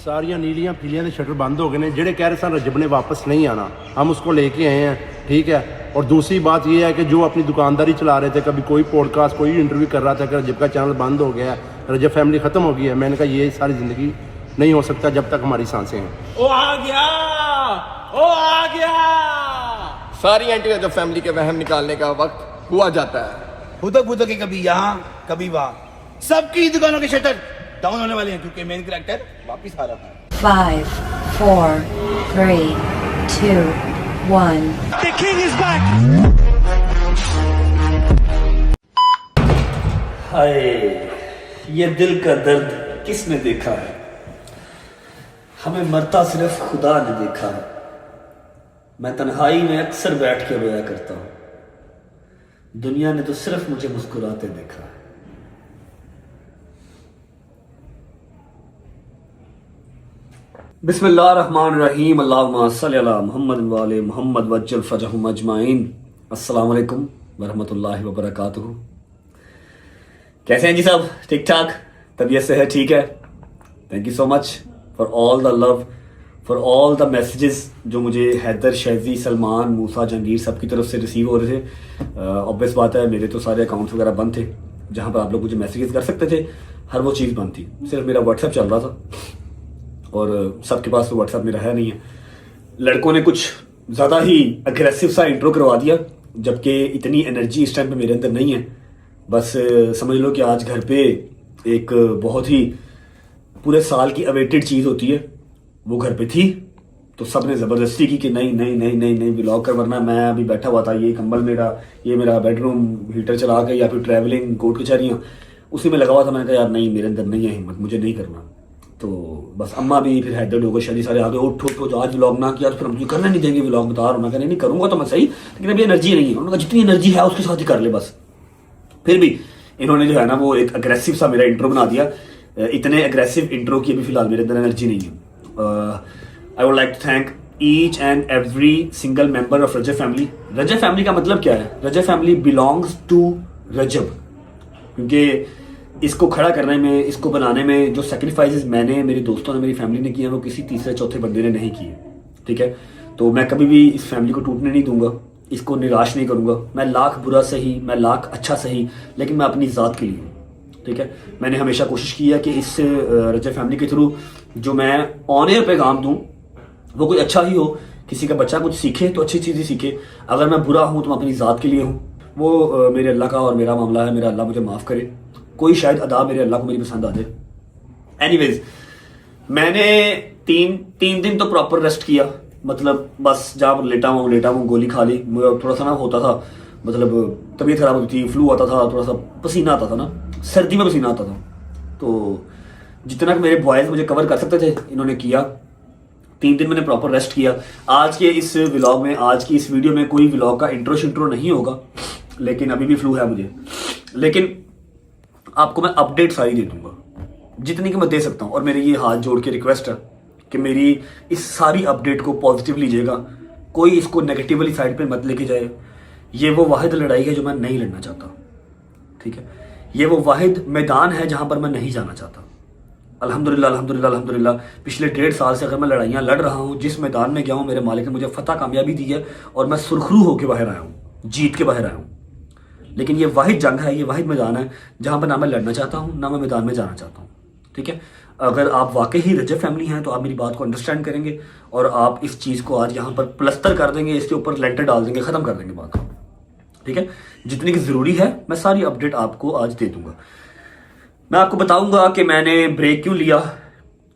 सारिया नीलियां पीलियां के शटर बंद हो गए हैं। जेडे कह रहे सन रजब ने वापस नहीं आना, हम उसको लेके आए हैं, ठीक है। और दूसरी बात यह है कि जो अपनी दुकानदारी चला रहे थे, कभी कोई पॉडकास्ट कोई इंटरव्यू कर रहा था कि रजब का चैनल बंद हो गया है, रजब फैमिली ख़त्म हो गई है। मैंने कहा ये सारी ज़िंदगी नहीं हो सकता जब तक हमारी सांसें हैं। ओ आ गया, ओ आ गया। सारी एंटी रजब फैमिली के वहम निकालने का वक्त हुआ जाता है। फुदक फुदक के कभी यहाँ कभी वहाँ, सबकी दुकानों के शटर डाउन होने वाले हैं क्योंकि मेन कैरेक्टर वापस आ रहा है। 5, 4, 3, 2, 1. The king is back. हाय, ये दिल का दर्द किसने देखा है? हमें मरता सिर्फ खुदा ने देखा है। मैं तन्हाई में अक्सर बैठ के रोया करता हूं, दुनिया ने तो सिर्फ मुझे मुस्कुराते देखा है। बिस्मिल्लाहिर्रहमानिर्रहीम, अल्लाहुम्मा सल्लि अला मुहम्मद व आले मुहम्मद वज्जल फरजहुम अजमाइन। अस्सलाम वालेकुम वरहमतुल्लाहि वबरकातुहू। कैसे हैं जी सब? ठीक ठाक? तबीयत से है? ठीक है। Thank you so much for all the love, for all the messages जो मुझे हैदर, शैजी, सलमान, मूसा, जहांगीर सब की तरफ से रिसीव हो रहे थे। ऑब्वियस बात है, मेरे तो सारे अकाउंट्स वगैरह बंद थे जहाँ पर आप लोग मुझे मैसेजेस कर सकते थे, हर वो चीज़ बंद थी। सिर्फ मेरा व्हाट्सएप चल रहा था और सबके पास तो व्हाट्सएप मेरा है नहीं है। लड़कों ने कुछ ज़्यादा ही अग्रेसिव सा इंट्रो करवा दिया, जबकि इतनी एनर्जी इस टाइम पे मेरे अंदर नहीं है। बस समझ लो कि आज घर पे एक बहुत ही पूरे साल की अवेटेड चीज़ होती है, वो घर पे थी, तो सब ने ज़बरदस्ती की कि नहीं नहीं नहीं नहीं नहीं व्लॉग कर, वरना मैं अभी बैठा हुआ था, ये कंबल मेरा, ये मेरा बेडरूम हीटर चला के या फिर ट्रैवलिंग कोर्ट कचहरियाँ उसी में लगा हुआ था। मैंने कहा यार नहीं, मेरे अंदर नहीं है हिम्मत, मुझे नहीं करना। तो बस अम्मा भी, फिर हैदर, डोगर, शादी सारे आगे उठ उठ उठ, आज व्लॉग ना किया तो फिर हम करने नहीं देंगे व्लॉग, बता रहा हूँ। मैं कहने नहीं करूँगा तो मैं सही, लेकिन अभी एनर्जी नहीं है। उन्होंने कहा जितनी एनर्जी है उसके साथ ही कर ले बस। फिर भी इन्होंने जो है ना वो एक अग्रेसिव सा मेरा इंट्रो बना दिया। इतने अग्रेसिव इंट्रो की अभी फिलहाल मेरे अंदर एनर्जी नहीं है। I would like to thank each and every single member of Rajab family. Rajab family का मतलब क्या है? Rajab family belongs to Rajab, क्योंकि इसको खड़ा करने में, इसको बनाने में जो सेक्रीफाइसेस मैंने, मेरे दोस्तों ने, मेरी फैमिली ने किए, वो किसी तीसरे चौथे बंदे ने नहीं किए। ठीक है, तो मैं कभी भी इस फैमिली को टूटने नहीं दूंगा, इसको निराश नहीं करूंगा। मैं लाख बुरा सही, मैं लाख अच्छा सही, लेकिन मैं अपनी ज़ात के लिए हूँ। ठीक है, मैंने हमेशा कोशिश की है कि इस रजब फैमिली के थ्रू जो मैं ऑन एयर पैगाम दूँ वो कोई अच्छा ही हो, किसी का बच्चा कुछ सीखे तो अच्छी चीज़ ही सीखे। अगर मैं बुरा हूँ तो मैं अपनी ज़ात के लिए हूँ, वो मेरे अल्लाह का और मेरा मामला है। मेरा अल्लाह मुझे माफ़ करे, कोई शायद अदा मेरे अल्लाह को मेरी पसंद आ जाए। एनीवेज, मैंने तीन दिन तो प्रॉपर रेस्ट किया, मतलब बस जहाँ पर लेटा हूँ, गोली खा ली। थोड़ा सा ना होता था, मतलब तबीयत खराब होती थी, फ्लू आता था, थोड़ा सा पसीना आता था ना, सर्दी में पसीना आता था। तो जितना मेरे बॉयज़ मुझे कवर कर सकते थे इन्होंने किया। 3 दिन मैंने प्रॉपर रेस्ट किया। आज के इस व्लॉग में, आज की इस वीडियो में कोई व्लॉग का इंट्रो नहीं होगा, लेकिन अभी भी फ्लू है मुझे, लेकिन आपको मैं अपडेट सारी दे दूंगा जितनी कि मैं दे सकता हूँ। और मेरी ये हाथ जोड़ के रिक्वेस्ट है कि मेरी इस सारी अपडेट को पॉजिटिव लीजिएगा, कोई इसको नेगेटिवली साइड पे मत लेके जाए। ये वो वाहिद लड़ाई है जो मैं नहीं लड़ना चाहता। ठीक है, ये वो वाहिद मैदान है जहाँ पर मैं नहीं जाना चाहता। अल्हम्दुलिल्लाह अल्हम्दुलिल्लाह अल्हम्दुलिल्लाह, पिछले 1.5 साल से अगर मैं लड़ाइयाँ लड़ रहा हूँ, जिस मैदान में गया हूँ मेरे मालिक ने मुझे फतह कामयाबी दी है और मैं सुरखरू होकर बाहर आया हूँ, जीत के बाहर आया हूँ। लेकिन ये वाहिद जंग है, ये वाहिद मैदान है जहाँ पर ना मैं लड़ना चाहता हूँ, ना मैं मैदान में जाना चाहता हूँ। ठीक है, अगर आप वाकई ही रजब फैमिली हैं तो आप मेरी बात को अंडरस्टैंड करेंगे और आप इस चीज़ को आज यहाँ पर प्लस्तर कर देंगे, इसके ऊपर लेंटर डाल देंगे, ख़त्म कर देंगे बात को। ठीक है, जितनी की ज़रूरी है मैं सारी अपडेट आपको आज दे दूंगा। मैं आपको बताऊंगा कि मैंने ब्रेक क्यों लिया,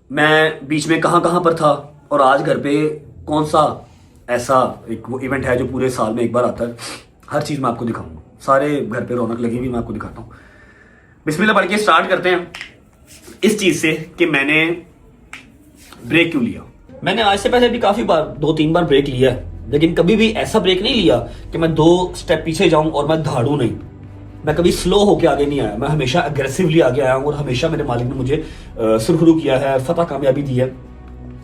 मैं बीच में कहाँ पर था, और आज घर पे कौन सा ऐसा एक वो इवेंट है जो पूरे साल में एक बार आता है। हर चीज़ मैं आपको दिखाऊंगा, सारे घर पे रौनक लगी हुई मैं आपको दिखाता हूँ। बिस्मिल्लाह पढ़ के स्टार्ट करते हैं इस चीज़ से कि मैंने ब्रेक क्यों लिया। मैंने आज से पहले भी काफ़ी बार 2-3 बार ब्रेक लिया है, लेकिन कभी भी ऐसा ब्रेक नहीं लिया कि मैं 2 स्टेप पीछे जाऊं और मैं दहाड़ूं नहीं। मैं कभी स्लो होके आगे नहीं आया, मैं हमेशा अग्रेसिवली आगे आया हूं और हमेशा मेरे मालिक ने मुझे सुरखरू किया है, फतह कामयाबी दी है।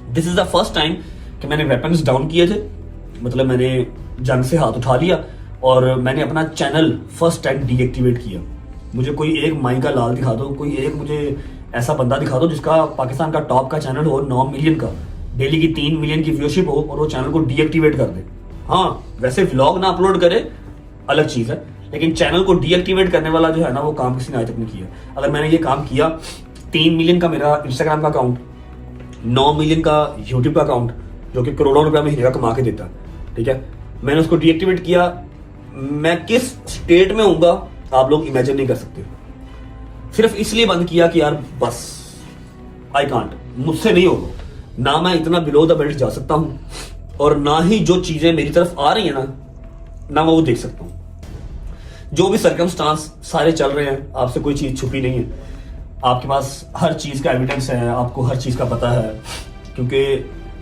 This is the first time कि मैंने वेपन्स डाउन किए थे, मतलब मैंने जंग से हाथ उठा लिया और मैंने अपना चैनल फर्स्ट टाइम डीएक्टिवेट किया। मुझे कोई एक माई का लाल दिखा दो, कोई एक मुझे ऐसा बंदा दिखा दो जिसका पाकिस्तान का टॉप का चैनल हो, 9 मिलियन का, डेली की 3 मिलियन की व्यूअरशिप हो, और वो चैनल को डीएक्टिवेट कर दे। हाँ, वैसे व्लॉग ना अपलोड करे अलग चीज है, लेकिन चैनल को डीएक्टिवेट करने वाला जो है ना, वो काम किसी ने आज तक नहीं किया। अगर मैंने ये काम किया, 3 मिलियन का मेरा इंस्टाग्राम का अकाउंट, 9 मिलियन का यूट्यूब का अकाउंट जो कि करोड़ों रुपया महीने का कमा के देता है, ठीक है, मैंने उसको डीएक्टिवेट किया, मैं किस स्टेट में होऊंगा आप लोग इमेजिन नहीं कर सकते। सिर्फ इसलिए बंद किया कि यार बस आई कांट, मुझसे नहीं होगा, ना मैं इतना बिलो द बेल्ट जा सकता हूं, और ना ही जो चीजें मेरी तरफ आ रही है ना मैं वो देख सकता हूं। जो भी सर्कमस्टांस सारे चल रहे हैं, आपसे कोई चीज छुपी नहीं है, आपके पास हर चीज का एविडेंस है, आपको हर चीज का पता है, क्योंकि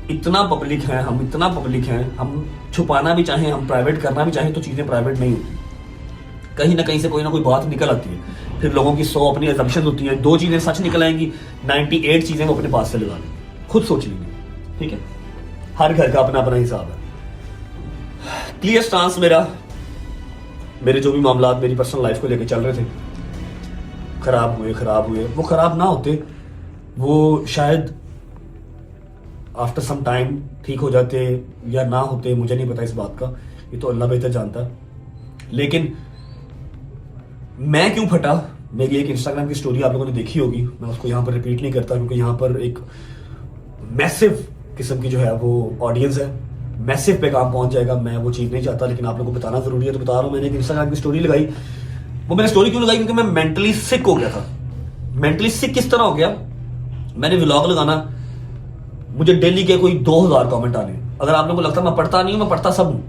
इतना पब्लिक है, हम इतना पब्लिक हैं, हम छुपाना भी चाहें, हम प्राइवेट करना भी चाहें तो चीजें प्राइवेट नहीं होती, कहीं ना कहीं से कोई ना कोई बात निकल आती है, फिर लोगों की 100 अपनी असम्पशन होती है, 2 चीजें सच निकल आएंगी, 98 चीजें वो अपने पास से लगा लें, खुद सोच लीजिए, ठीक है, हर घर का अपना अपना हिसाब है। क्लियर स्टांस मेरे जो भी मामला मेरी पर्सनल लाइफ को लेकर चल रहे थे, खराब हुए, वो खराब ना होते, वो शायद आफ्टर सम टाइम ठीक हो जाते या ना होते, मुझे नहीं पता इस बात का, ये तो अल्लाह बेहतर जानता है। लेकिन मैं क्यों फटा, मेरी एक इंस्टाग्राम की स्टोरी आप लोगों ने देखी होगी, मैं उसको यहाँ पर रिपीट नहीं करता, क्योंकि यहाँ पर एक मैसिव किस्म की जो है वो ऑडियंस है, मैसिव पे काम पहुंच जाएगा, मैं वो चीज़ नहीं चाहता, लेकिन आप लोगों को बताना जरूरी है तो बता रहा हूँ। मैंने एक इंस्टाग्राम की स्टोरी लगाई, वो मैंने स्टोरी क्यों लगाई, क्योंकि मैं मेंटली सिक हो गया था। मेंटली सिक किस तरह हो गया, मैंने व्लॉग लगाना, मुझे डेली के कोई 2000 कमेंट आने, अगर आप लोगों को लगता मैं पढ़ता नहीं हूं, मैं पढ़ता सब हूं,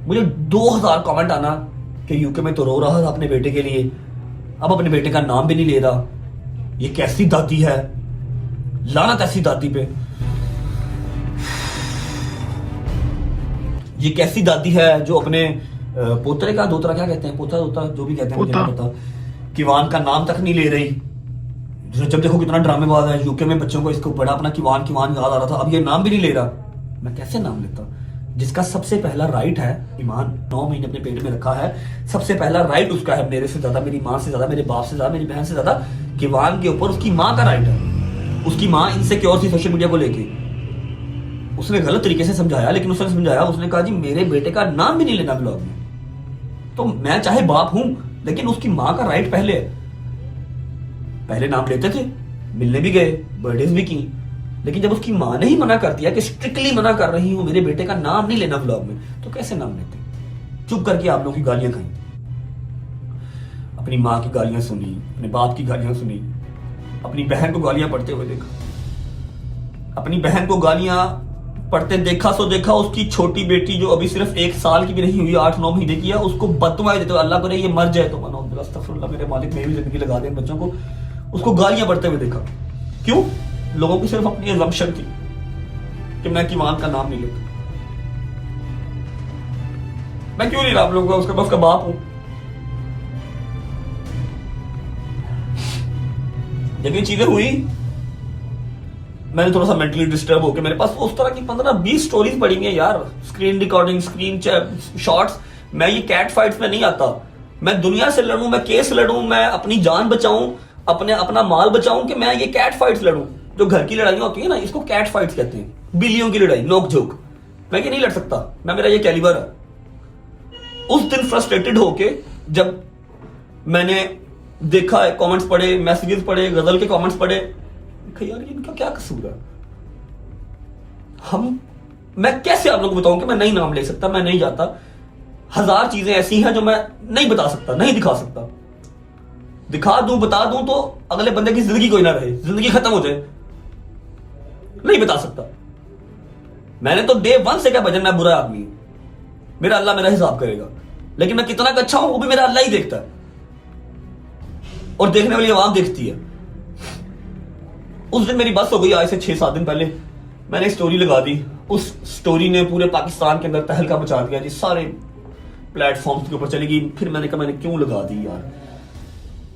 मुझे 2000 कमेंट आना कि यूके में तो रो रहा था अपने बेटे के लिए, अब अपने बेटे का नाम भी नहीं ले रहा, ये कैसी दादी है, लानत ऐसी दादी पे, ये कैसी दादी है जो अपने पोतरे का दोतरा, क्या कहते हैं, पोता दोता जो भी कहते हैं मुझे नहीं पता, किवान का नाम तक नहीं ले रही। जब देखो कितना ड्रामेबाज है, यूके में बच्चों को इसको बड़ा अपना किवान याद आ रहा था, अब ये नाम भी नहीं ले रहा, मैं कैसे नाम लेता, जिसका सबसे पहला राइट है, ईमान 9 महीने अपने पेट में रखा है, सबसे पहला राइट उसका है, मेरे से ज्यादा, मेरी माँ से ज्यादा, मेरे बाप से ज्यादा, मेरी बहन से ज्यादा, किवान के ऊपर उसकी माँ का राइट है। उसकी माँ इनसिक्योर थी सोशल मीडिया को लेके, उसने गलत तरीके से समझाया, लेकिन उसने समझाया, उसने कहा जी मेरे बेटे का नाम भी नहीं लेना ब्लॉग में, तो मैं चाहे बाप हूं, लेकिन उसकी माँ का राइट पहले नाम लेते थे, मिलने भी गए, बर्थडेज भी की, लेकिन जब उसकी माँ ने ही मना कर दिया कि स्ट्रिक्टली मना कर रही हूं, मेरे बेटे का नाम नहीं लेना व्लॉग में, तो कैसे नाम लेते। चुप करके आप लोगों की गालियां खाई, अपनी माँ की गालियां सुनी, अपने बाप की गालियां सुनी, अपनी बहन को गालियां पढ़ते हुए देखा, अपनी बहन को गालियां पढ़ते देखा, सो देखा उसकी छोटी बेटी जो अभी सिर्फ 1 साल की भी नहीं हुई, 8-9 महीने की है, उसको बददुआएं देते हुए, अल्लाह करे ये मर जाए तो मनो, अस्तगफिरुल्लाह मेरे मालिक, मेरी जिंदगी लगा दे बच्चों को, उसको गालियां पढ़ते हुए देखा। क्यों? लोगों की सिर्फ अपनी असम्पशन थी कि मैं किवान का नाम नहीं लेता। मैं क्यों नहीं रहा आप लोगों का, उसका मैं उसका बाप हूं। जब ये चीजें हुई, मैंने थोड़ा सा मेंटली डिस्टर्ब होकर, मेरे पास उस तरह की 15-20 स्टोरीज पड़ी हैं यार, स्क्रीन रिकॉर्डिंग, स्क्रीन शॉट्स। मैं ये कैट फाइट्स में नहीं आता, मैं दुनिया से लड़ूं, मैं केस लड़ूं, मैं अपनी जान बचाऊं, अपना माल बचाऊं, कि मैं ये कैट फाइट्स लड़ूं। जो घर की लड़ाइयां होती है ना, इसको कैट फाइट्स कहते हैं, बिल्लियों की लड़ाई, नोक झोंक। मैं ये नहीं लड़ सकता, मेरा ये कैलिबर है। उस दिन फ्रस्ट्रेटेड होके जब मैंने देखा, कमेंट्स पढ़े, मैसेजेस पढ़े, गजल के कमेंट्स पढ़े, यार इनका क्या कसूर है। मैं कैसे आप लोगों को बताऊं कि मैं नहीं नाम ले सकता, मैं नहीं जाता। 1000 चीजें ऐसी हैं जो मैं नहीं बता सकता, नहीं दिखा सकता। दिखा दूं, बता दूं तो अगले बंदे की जिंदगी कोई ना रहे, जिंदगी खत्म हो जाए। नहीं बता सकता। मैंने तो डे 1 से क्या भजन, मैं बुरा आदमी हूं, मेरा अल्लाह मेरा हिसाब करेगा, लेकिन मैं कितना अच्छा हूं वो भी मेरा अल्लाह ही देखता है, और देखने वाली आवाम देखती है। उस दिन मेरी बस हो गई, आज से 6-7 दिन पहले मैंने स्टोरी लगा दी। उस स्टोरी ने पूरे पाकिस्तान के अंदर तहलका मचा दिया जी, सारे प्लेटफॉर्म्स के ऊपर चली गई। फिर मैंने कहा मैंने क्यों लगा दी यार।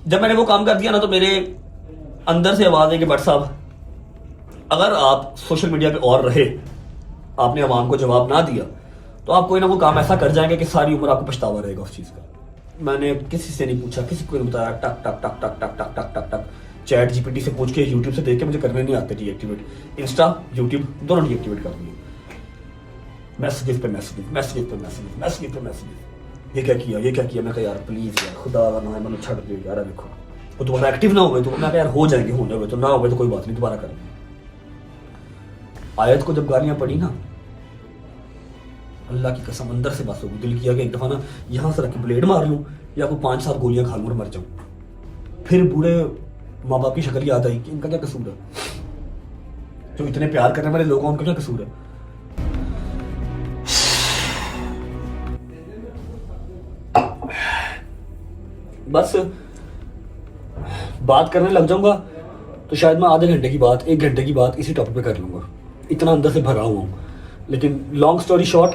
जब मैंने वो काम कर दिया ना, तो मेरे अंदर से आवाज है कि भट्ट साहब, अगर आप सोशल मीडिया पे और रहे, आपने आवाम को जवाब ना दिया, तो आप कोई ना कोई काम ऐसा कर जाएंगे कि सारी उम्र आपको पछतावा रहेगा उस चीज का। मैंने किसी से नहीं पूछा, किसी को नहीं बताया, टक टक टक टक टक टक टक टक टक चैट जीपीटी से पूछ के यूट्यूब से देख के मुझे करने नहीं आते डीएक्टिवेट। इंस्टा यूट्यूब दोनों डीएक्टिवेट कर दिए। मैसेजेस पे मैसेजेस, मैसेजेस पे मैसेजेस, मैसेजेस पे मैसेजेस, ये क्या किया, ये क्या किया। मैं कहा यार प्लीज यार खुदा का नाम है, मैंने छड़ दे यार। देखो वो दोबारा एक्टिव ना हुए तो मैं कहा यार हो जाएंगे, होने हुए तो ना हुए तो कोई बात नहीं, दोबारा करेंगे। आयत को जब गालियां पड़ी ना, अल्लाह की कसम अंदर से बस होगी, दिल किया कि एक दफा ना यहाँ से रख के ब्लेड मार लूं या कोई 5-7 गोलियां खा लूं और मर जाऊं। फिर बूढ़े माँ बाप की शक्ल याद आई कि इनका क्या कसूर है, जो इतने प्यार करने वाले लोग हैं उनका क्या कसूर है। बस बात करने लग जाऊंगा तो शायद मैं आधे घंटे की बात, 1 घंटे की बात इसी टॉपिक पे कर लूंगा, इतना अंदर से भरा हुआ हूं। लेकिन लॉन्ग स्टोरी शॉर्ट,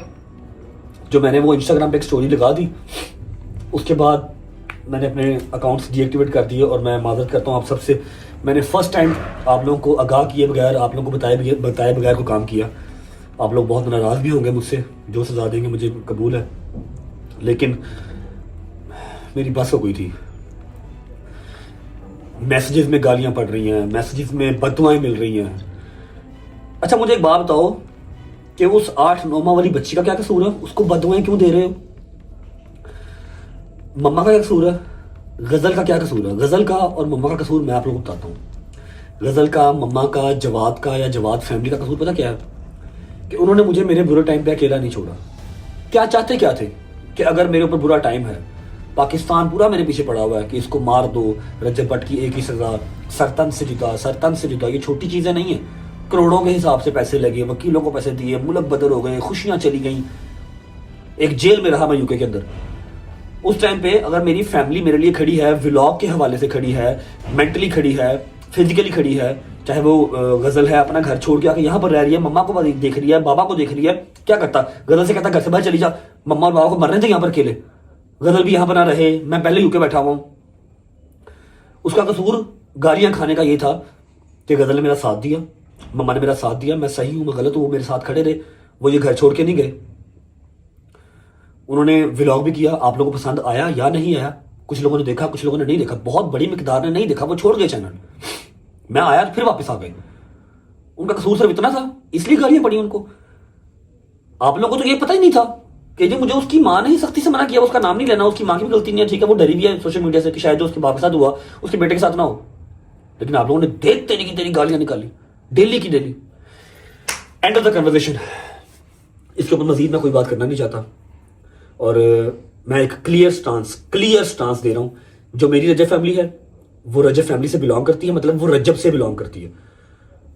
जो मैंने वो इंस्टाग्राम पे एक स्टोरी लगा दी, उसके बाद मैंने अपने अकाउंट्स डीएक्टिवेट कर दिए। और मैं माजरत करता हूँ आप सबसे, मैंने फर्स्ट टाइम आप लोगों को आगाह किए बगैर, आप लोगों को बताए बगैर को काम किया। आप लोग बहुत नाराज़ भी होंगे मुझसे, जो सजा देंगे मुझे कबूल है, लेकिन मेरी बस हो गई थी। मैसेजेस में गालियां पड़ रही हैं, मैसेजेस में बददुआएं मिल रही हैं। अच्छा मुझे एक बात बताओ कि उस 8-9 माह वाली बच्ची का क्या कसूर है, उसको बददुआएं क्यों दे रहे हो? मम्मा का क्या कसूर है? गजल का क्या कसूर है? गजल का और मम्मा का कसूर मैं आप लोगों को बताता हूँ। गजल का, मम्मा का, जवाद का या जवाद फैमिली का कसूर पता क्या है? कि उन्होंने मुझे मेरे बुरे टाइम पे अकेला नहीं छोड़ा। क्या चाहते क्या थे कि अगर मेरे ऊपर बुरा टाइम है, पाकिस्तान पूरा मेरे पीछे पड़ा हुआ है कि इसको मार दो, रजब भट्ट की एक ही सजा, सरतन से जुदा। ये छोटी चीजें नहीं है, करोड़ों के हिसाब से पैसे लगे, वकीलों को पैसे दिए, मुल्क बदल हो गए, खुशियां चली गई, एक जेल में रहा मैं यूके के अंदर। उस टाइम पे अगर मेरी फैमिली मेरे लिए खड़ी है, व्लॉग के हवाले से खड़ी है, मेंटली खड़ी है, फिजिकली खड़ी है, चाहे वो गजल है अपना घर छोड़ के आके यहाँ पर रह रही है, मम्मा को देख रही है, बाबा को देख रही है, क्या करता? गजल से कहता घर से बाहर चली जा, मम्मा और बाबा को मरने थे यहाँ पर अकेले, गजल भी यहाँ पर ना रहे, मैं पहले यूके बैठा हुआ हूं। उसका कसूर गालियां खाने का ये था कि गजल ने मेरा साथ दिया, मम्मा ने मेरा साथ दिया, मैं सही हूं मैं गलत हूं, वो मेरे साथ खड़े रहे, वो ये घर छोड़ के नहीं गए। उन्होंने व्लॉग भी किया, आप लोगों को पसंद आया या नहीं आया, कुछ लोगों ने देखा, कुछ लोगों ने नहीं देखा, बहुत बड़ी मिकदार ने नहीं देखा, वो छोड़ गए चैनल। मैं आया फिर वापस आ गए। उनका कसूर सिर्फ इतना था, इसलिए गालियां पड़ी उनको। आप लोगों को तो ये पता ही नहीं था कि जी मुझे उसकी माँ ने ही सख्ती से मना किया, उसका नाम नहीं लेना, उसकी माँ की भी गलती नहीं है, ठीक है वो डरी भी है सोशल मीडिया से कि शायद जो उसके बाप के साथ हुआ उसके बेटे के साथ ना हो। लेकिन आप लोगों ने देख तेरी गालियां निकाली, डेली की daily. End of the conversation, इसके ऊपर मजीद मैं कोई बात करना नहीं चाहता। और मैं एक क्लियर स्टांस दे रहा हूं। जो मेरी रजब फैमिली है वो रजब फैमिली से बिलोंग करती है, मतलब वो रजब से बिलोंग करती है।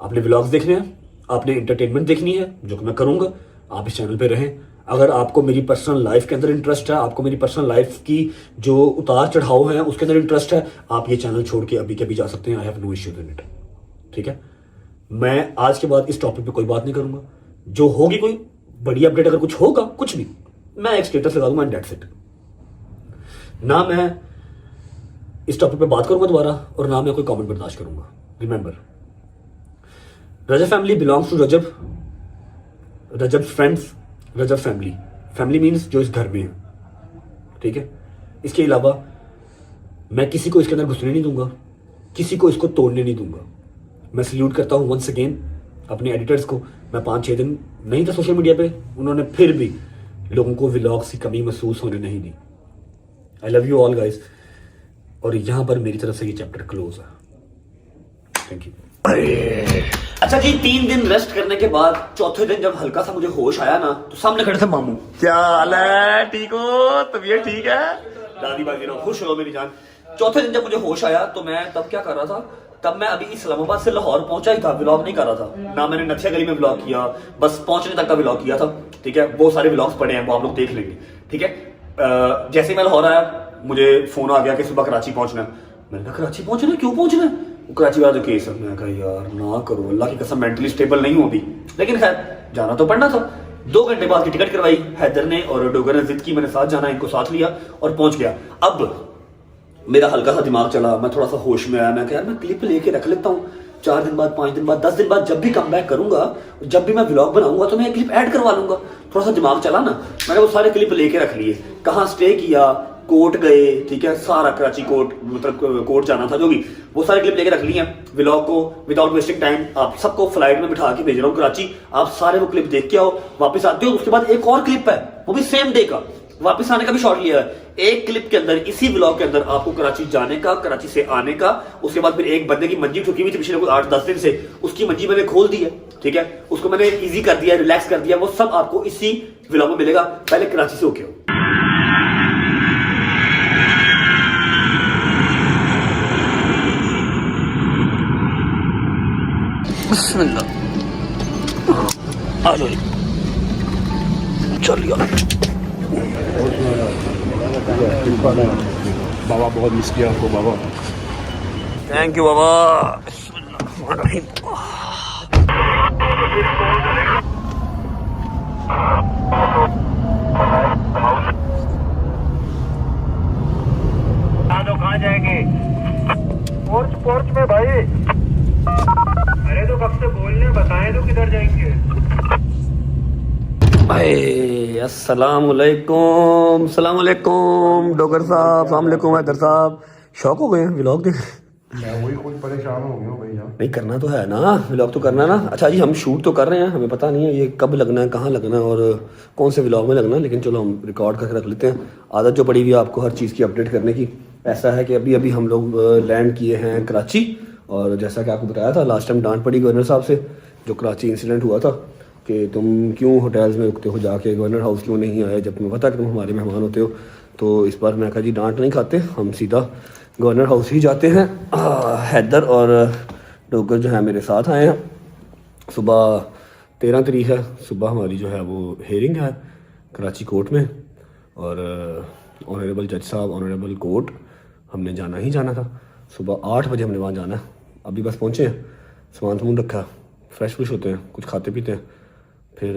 आपने व्लॉग्स देखने हैं, आपने एंटरटेनमेंट देखनी है, जो कि मैं करूंगा, आप इस चैनल पे रहें। अगर आपको मेरी पर्सनल लाइफ के अंदर इंटरेस्ट है, आपको मेरी पर्सनल लाइफ की जो उतार चढ़ाव है उसके अंदर इंटरेस्ट है, आप ये चैनल छोड़ के अभी के अभी जा सकते हैं। I have no issue in it, ठीक है। मैं आज के बाद इस टॉपिक पे कोई बात नहीं करूंगा। जो होगी कोई बड़ी अपडेट, अगर कुछ होगा, कुछ भी, मैं एक स्टेटस लगा दूंगा एंड दैट्स इट। ना मैं इस टॉपिक पे बात करूंगा दोबारा और ना मैं कोई कमेंट बर्दाश्त करूंगा। Remember, Rajab family belongs to Rajab friends, Rajab family. Family means जो इस घर में है, ठीक है। इसके अलावा मैं किसी को इसके अंदर घुसने नहीं दूंगा, किसी को इसको तोड़ने नहीं दूंगा। मैं सल्यूट करता हूं वंस अगेन अपने एडिटर्स को। मैं 5-6 दिन नहीं था सोशल मीडिया पे, उन्होंने फिर भी लोगों को व्लॉग्स की कमी महसूस होने नहीं दी। I love you all guys. और यहां पर मेरी तरफ से ये चैप्टर क्लोज है। Thank you. अच्छा जी, 3 दिन रेस्ट करने के बाद चौथे दिन जब हल्का सा मुझे होश आया ना, तो सामने खड़े थे मामू। क्या हाल है, ठीक हो, तबीयत ठीक है? दादी बाजी रहो, खुश रहो मेरी जान। चौथे दिन जब मुझे होश आया तो मैं तब क्या कर रहा था, तब मैं अभी इस्लामाबाद से लाहौर पहुंचा ही था, व्लॉग नहीं कर रहा था ना। मैंने नथिया गली में व्लॉग किया, बस पहुंचने तक का व्लॉग किया था, ठीक है। बहुत सारे व्लॉग्स पड़े हैं, वो आप लोग देख लेंगे, ठीक है। जैसे मैं लाहौर आया मुझे फोन आ गया कि सुबह कराची पहुंचना है। मैंने कहा कराची पहुंचना, क्यों पहुंचना है? कराची वाला जो केस है, मैं कहा यार ना करो, अल्लाह की कसम मेंटली स्टेबल नहीं होती, लेकिन खैर जाना तो पड़ना था। 2 घंटे बाद की टिकट करवाई, हैदर ने और डोगर ने जिद की, मैंने साथ जाना, इनको साथ लिया और पहुंच गया। अब मेरा हल्का सा दिमाग चला, मैं थोड़ा सा होश में आया। मैं कहा यार मैं क्लिप लेके रख लेता हूँ, 4 दिन बाद, 5 दिन बाद, 10 दिन बाद जब भी कम बैक करूंगा, जब भी मैं व्लॉग बनाऊंगा तो मैं क्लिप ऐड करवा लूंगा। थोड़ा सा दिमाग चला ना, मैंने वो सारे क्लिप लेके रख लिए, कहाँ स्टे किया, कोर्ट गए, ठीक है, सारा कराची कोर्ट मतलब कोर्ट जाना था जो भी, वो सारे क्लिप लेके रख लिए हैं। व्लॉग को विदाउट वेस्टिंग टाइम आप सबको फ्लाइट में बिठा के भेज रहा हूँ कराची, आप सारे वो क्लिप देख के आओ, वापस आते हो। उसके बाद एक और क्लिप है, वो भी सेम डे का, वापस आने का भी शॉट लिया है। एक क्लिप के अंदर, इसी व्लॉग के अंदर आपको कराची जाने का, कराची से आने का, उसके बाद फिर एक बंदे की मंजी ठुकी हुई थी पिछले कुछ 8-10 दिन से, उसकी मंजी मैंने खोल दी है, ठीक है, उसको मैंने इजी कर दिया, रिलैक्स कर दिया, वो सब आपको इसी व्लॉग में मिलेगा। पहले कराची से होके आओ। आ जाओ, चलिए। बाबा बहुत मिस किया आपको बाबा। थैंक यू बाबा। कहाँ जाएंगे? पोर्च में भाई। अरे तो कब से बोलने, बताएं तो किधर जाएंगे? अस्सलाम वालेकुम, सलाम वालेकुम डॉक्टर साहब, सलाम वालेकुम हैदर साहब। शौक हो गए हैं व्लॉग देख? मैं वही खुद परेशान हो गया हूँ भैया। नहीं करना तो है ना, व्लॉग तो करना ना। अच्छा जी, हम शूट तो कर रहे हैं, हमें पता नहीं है ये कब लगना है, कहाँ लगना है और कौन से व्लॉग में लगना है, लेकिन चलो हम रिकॉर्ड करके रख लेते हैं। आदत जो पड़ी हुई है आपको हर चीज़ की अपडेट करने की। ऐसा है कि अभी अभी हम लोग लैंड किए हैं कराची, और जैसा कि आपको बताया था लास्ट टाइम डांट पड़ी गवर्नर साहब से, जो कराची इंसिडेंट हुआ था कि तुम क्यों होटल्स में रुकते हो, जाके गवर्नर हाउस क्यों नहीं आए जब तुम्हें पता कि तुम हमारे मेहमान होते हो। तो इस बार मैं कहा जी डांट नहीं खाते, हम सीधा गवर्नर हाउस ही जाते हैं। हैदर और डोगर जो है मेरे साथ आए हैं। सुबह 13 तारीख है, सुबह हमारी जो है वो हेयरिंग है कराची कोर्ट में, और ऑनरेबल जज साहब, ऑनरेबल कोर्ट, हमने जाना ही जाना था। सुबह 8 बजे हमने वहाँ जाना है। अभी बस पहुँचे हैं, सामान सामान रखा, फ्रेश फ्रेश होते हैं, कुछ खाते पीते हैं, फिर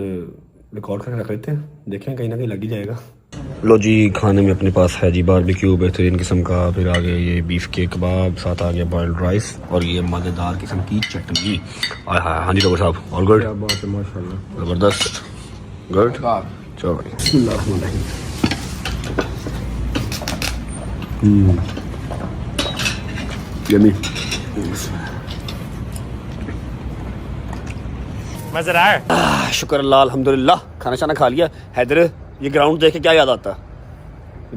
रिकॉर्ड करके रख लेते हैं, देखें कहीं ना कहीं लग ही जाएगा। लो जी, खाने में अपने पास है जी बारबेक्यू बेहतरीन किस्म का, फिर आ गया ये बीफ के कबाब, साथ आ गया बॉइल्ड राइस और ये मज़ेदार किस्म की चटनी। हाँ जी डॉक्टर साहब, ऑल गुड? माशाल्लाह, ज़बरदस्त, गुड। चलो भाई, यम्मी। मज़ा आ रहा है? शुक्र अल्लाह, अल्हम्दुलिल्लाह। खाना शाना खा लिया। हैदर, ये ग्राउंड देख के क्या याद आता है?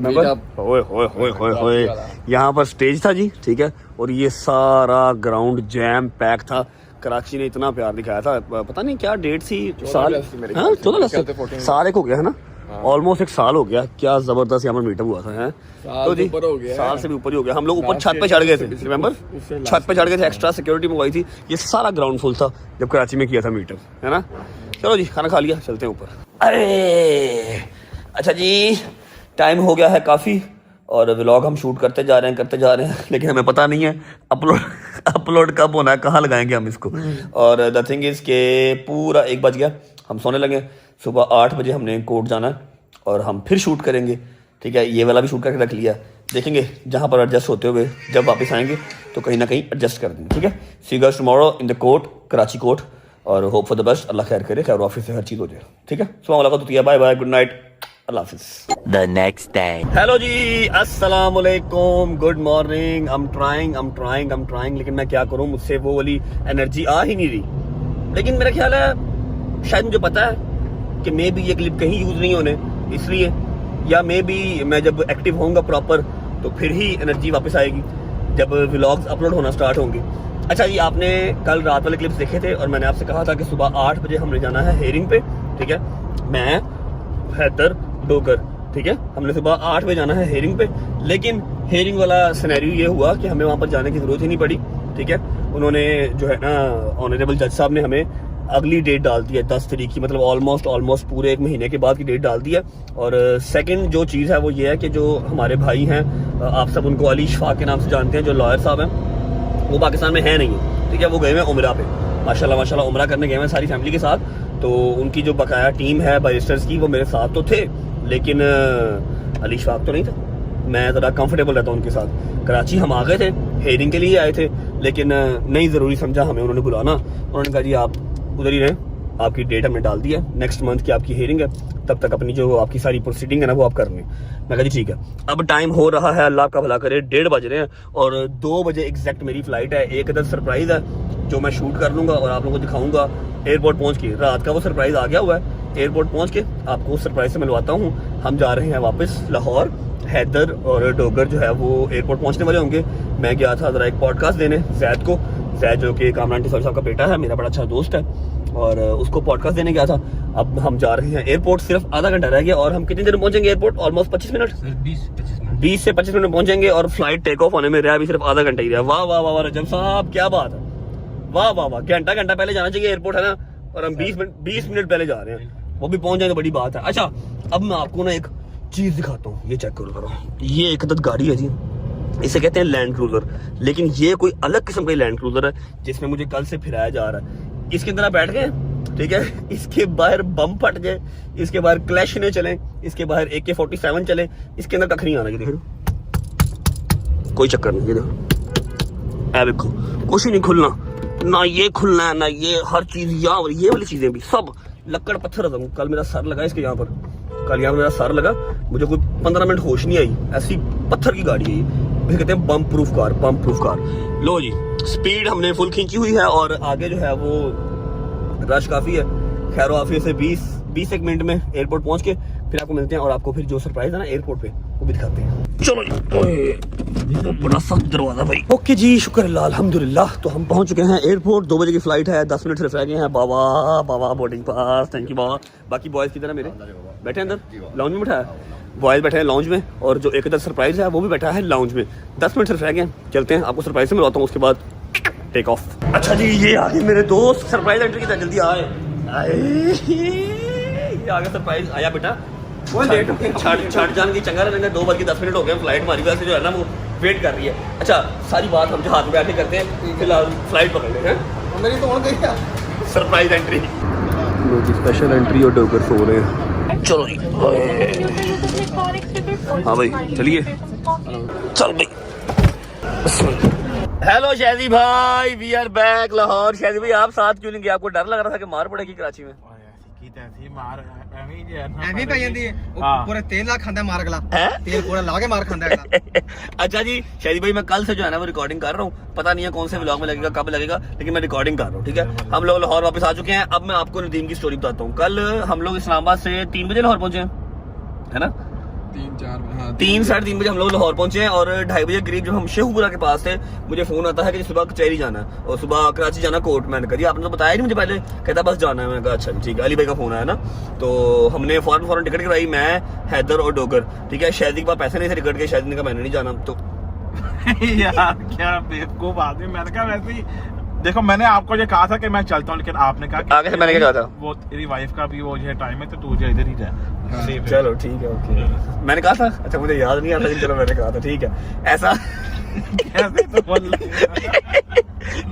ओए होए होए होए होए, यहाँ पर स्टेज था जी, ठीक है, और ये सारा ग्राउंड जैम पैक था। कराची ने इतना प्यार दिखाया था, पता नहीं क्या डेट थी, साल 14 साल एक हो गया है ना, ऑलमोस्ट 1 साल हो गया। क्या जबरदस्त यहाँ पर मीटअप हुआ था, है तो जी साल से भी ऊपर ही हो गया। हम लोग ऊपर छत पे चढ़ गए थे, रिमेंबर, छत पे चढ़ गए थे, एक्स्ट्रा सिक्योरिटी मंगवाई थी। ये सारा ग्राउंड फुल था जब कराची में किया था मीटअप, है ना। चलो जी, खाना खा लिया, चलते हैं ऊपर। अरे अच्छा जी, टाइम हो गया है काफ़ी, और व्लॉग हम शूट करते जा रहे हैं, लेकिन हमें पता नहीं है अपलोड कब होना है, कहाँ लगाएंगे हम इसको। और द थिंग इज़ के पूरा 1 बज गया, हम सोने लगे। सुबह 8 बजे हमने कोर्ट जाना है और हम फिर शूट करेंगे, ठीक है। ये वाला भी शूट करके रख लिया, देखेंगे जहाँ पर एडजस्ट होते हुए जब वापस आएंगे तो कहीं ना कहीं एडजस्ट कर देंगे, ठीक है। See you guys tomorrow in the court, Karachi court, और होप फॉर द बेस्ट। अल्लाह खैर करे, खैर ऑफिस से हर चीज़ हो जाए, ठीक है। सुबह मुलाकात होती है, बाय बाय, गुड नाइट, अल्लाह हाफिज़। The next day. हेलो जी, अस्सलाम वालेकुम, गुड मॉर्निंग। I'm trying, लेकिन मैं क्या करूं, मुझसे वो वाली एनर्जी आ ही नहीं रही। लेकिन मेरा ख्याल है, शायद मुझे पता है कि मे भी ये क्लिप कहीं यूज़ नहीं होने, इसलिए, या मे भी मैं जब एक्टिव होऊंगा प्रॉपर तो फिर ही एनर्जी वापस आएगी, जब व्लॉग्स अपलोड होना स्टार्ट होंगे। अच्छा जी, आपने कल रात वाले क्लिप्स देखे थे, और मैंने आपसे कहा था कि सुबह 8 बजे हमने जाना है हेयरिंग पे, ठीक है। मैं, हैदर, डोगर, ठीक है, हमने सुबह 8 बजे जाना है हेयरिंग पे। लेकिन हेयरिंग वाला सिनेरियो ये हुआ कि हमें वहाँ पर जाने की ज़रूरत ही नहीं पड़ी, ठीक है। उन्होंने जो है ना, ऑनरेबल जज साहब ने हमें अगली डेट डाल दी है 10 तारीख की, मतलब ऑलमोस्ट पूरे 1 महीने के बाद की डेट डाल दी है। और सेकंड जो चीज़ है वो ये है कि जो हमारे भाई हैं, आप सब उनको अली शफाक के नाम से जानते हैं, जो लॉयर साहब हैं, वो पाकिस्तान में है नहीं, ठीक है। वो गए हुए हैं उमरा पे, माशाल्लाह उमरा करने गए हैं सारी फैमिली के साथ। तो उनकी जो बकाया टीम है बैरिस्टर्स की, वो मेरे साथ तो थे, लेकिन अली शफाक तो नहीं था। मैं ज़रा कंफर्टेबल रहता हूँ उनके साथ। कराची हम आ गए थे, हेयरिंग के लिए आए थे, लेकिन नहीं ज़रूरी समझा हमें उन्होंने बुलाना। उन्होंने कहा जी आप उधर ही रहें, आपकी डेट हमने डाल दी है, नेक्स्ट मंथ की आपकी हियरिंग है, तब तक अपनी जो आपकी सारी प्रोसीडिंग है ना वो आप कर लें। मैं कहा जी ठीक है। अब टाइम हो रहा है, अल्लाह का भला करे, 1:30 बज रहे हैं और 2 बजे एग्जैक्ट मेरी फ्लाइट है। एक अदर सरप्राइज है जो मैं शूट कर लूँगा और आप लोगों को दिखाऊंगा एयरपोर्ट पहुँच के। रात का वो सरप्राइज आ गया हुआ है, एयरपोर्ट पहुँच के आपको उस सरप्राइज से मिलवाता हूँ। हम जा रहे हैं वापस लाहौर। हैदर और डोगर जो है वो एयरपोर्ट पहुँचने वाले होंगे। मैं गया था ज़रा एक पॉडकास्ट देने जैद को, जैद जो कि कामरान टिसौरी साहब का बेटा है, मेरा बड़ा अच्छा दोस्त है, और उसको पॉडकास्ट देने गया था। अब हम जा रहे हैं एयरपोर्ट, सिर्फ आधा घंटा रह गया और हम कितनी देर में पहुंचेंगे एयरपोर्ट? ऑलमोस्ट 25 मिनट, 20 से 25 मिनट में पहुंचेंगे और फ्लाइट टेक ऑफ होने में रहा भी सिर्फ आधा घंटा ही रहा। वाह वाह वाह रजब साहब, क्या बात है, वाह वाह वाह। घंटा पहले जाना चाहिए एयरपोर्ट, है ना, और हम 20 मिनट पहले जा रहे हैं, वो भी पहुंच जाए तो बड़ी बात है। अच्छा, अब मैं आपको ना एक चीज दिखाता हूँ, ये चेक करो। ये एक अदद गाड़ी है जी, इसे कहते हैं लैंड क्रूजर, लेकिन ये कोई अलग किस्म का लैंड क्रूजर है जिसमें मुझे कल से फिराया जा रहा है। इसके अंदर आप बैठ गए, ठीक है, इसके बाहर बम फट गए, इसके बाहर क्लैश ने चले, इसके बाहर AK-47 चले, इसके अंदर कख नहीं आना। ये देखो, कोई चक्कर नहीं, ये देखो, ऐ देखो, कुछ ही नहीं खुलना, ना ये खुलना है ना ये, हर चीज यहाँ, ये वाली चीजें भी सब लक्कड़ पत्थर। कल मेरा सर लगा इसके यहाँ पर, कल यहाँ मेरा सर लगा, मुझे कोई 15 मिनट होश नहीं आई, ऐसी पत्थर की गाड़ी है ये। फिर कहते हैं बम प्रूफ कार, बम प्रूफ कार। लो जी, स्पीड हमने फुल खींची हुई है और आगे जो है वो रश काफी है। खैर आफियत से 20 एक मिनट में एयरपोर्ट पहुंच के फिर आपको मिलते हैं और आपको फिर जो सरप्राइज है ना एयरपोर्ट पे वो भी दिखाते हैं। चलो जी, तो बड़ा सख्त दरवाजा भाई। ओके जी, शुक्र अल्लाह, अल्हम्दुलिल्लाह। तो हम पहुंच चुके हैं एयरपोर्ट, 2 बजे की फ्लाइट है, 10 मिनट सिर्फ रह गए हैं। बाबा बोर्डिंग पास, थैंक यू बाबा। बाकी बॉयज की तरह मेरे बैठे अंदर लाउंज में बैठा है, बॉयज बैठे हैं लाउंज में, और जो एक अदर सरप्राइज है वो भी बैठा है लाउंज में। 10 मिनट सिर्फ रह गए, चलते हैं, आपको सरप्राइज से मिलवाता हूँ, उसके बाद टेक ऑफ। अच्छा जी, ये आगे मेरे दोस्त, सरप्राइज एंट्री की तरह जल्दी आए, ये आगे सरप्राइज आया बेटा। छाट जान की चंगा रहेंगे, 2 बज के 10 मिनट हो गए, फ्लाइट हमारी वजह से जो है ना वो वेट कर रही है। अच्छा, सारी बात हम जहाज में बैठे करते हैं, फिलहाल फ्लाइट पकड़ लेते हैं। मेरी तो हो गई क्या सरप्राइज एंट्री, स्पेशल एंट्री और डोगर सो रहे हैं। चलो जी, हाँ भाई चलिए, चल भाई। हेलो शहजी भाई, वी आर बैक लाहौर। शहजी भाई आप साथ क्यों नहीं गए? आपको डर लग रहा था कि मार पड़ेगी कराची में? पूरा तेल ला खांदा मार गला, तेल पूरा लाके मार खांदा है। अच्छा जी शहजी भाई, मैं कल से जो है ना वो रिकॉर्डिंग कर रहा हूँ, पता नहीं है कौन से व्लॉग में लगेगा, कब लगेगा, लेकिन मैं रिकॉर्डिंग कर रहा हूँ, ठीक है। हम लोग लाहौर वापस आ चुके हैं। अब मैं आपको नदीम की स्टोरी बताता हूँ। कल हम लोग इस्लामाबाद से 3 बजे लाहौर पहुंचे हैं, है ना, 3 साढ़े 3 बजे हम लोग लाहौर पहुंचे हैं और 2:30 बजे करीब जब हम शेखुपुरा के पास थे, मुझे फोन आता है कि सुबह कचहरी जाना है और सुबह कराची जाना कोर्ट। मैंने कहा आपने तो बताया नहीं मुझे पहले, कहता बस जाना है। मैंने कहा अच्छा ठीक है, अली भाई का फोन आया ना, तो हमने फौरन टिकट करवाई, मैं, हैदर और डोगर, ठीक है। शायद के पास पैसे नहीं थे टिकट के, शायद ने कहा मैंने नहीं जाना। तो यार क्या बेवकूफ आदमी, मैंने कहा वैसे ही देखो, मैंने आपको ये कहा था कि मैं चलता हूँ, लेकिन आपने कहा कि आगे से मैंने क्या कहा था, वो तेरी वाइफ का भी वो जो टाइम है तो तू जो इधर ही जा। चलो ठीक है, ओके। मैंने कहा था, अच्छा मुझे याद नहीं आता, लेकिन चलो मैंने कहा था, ठीक है, ऐसा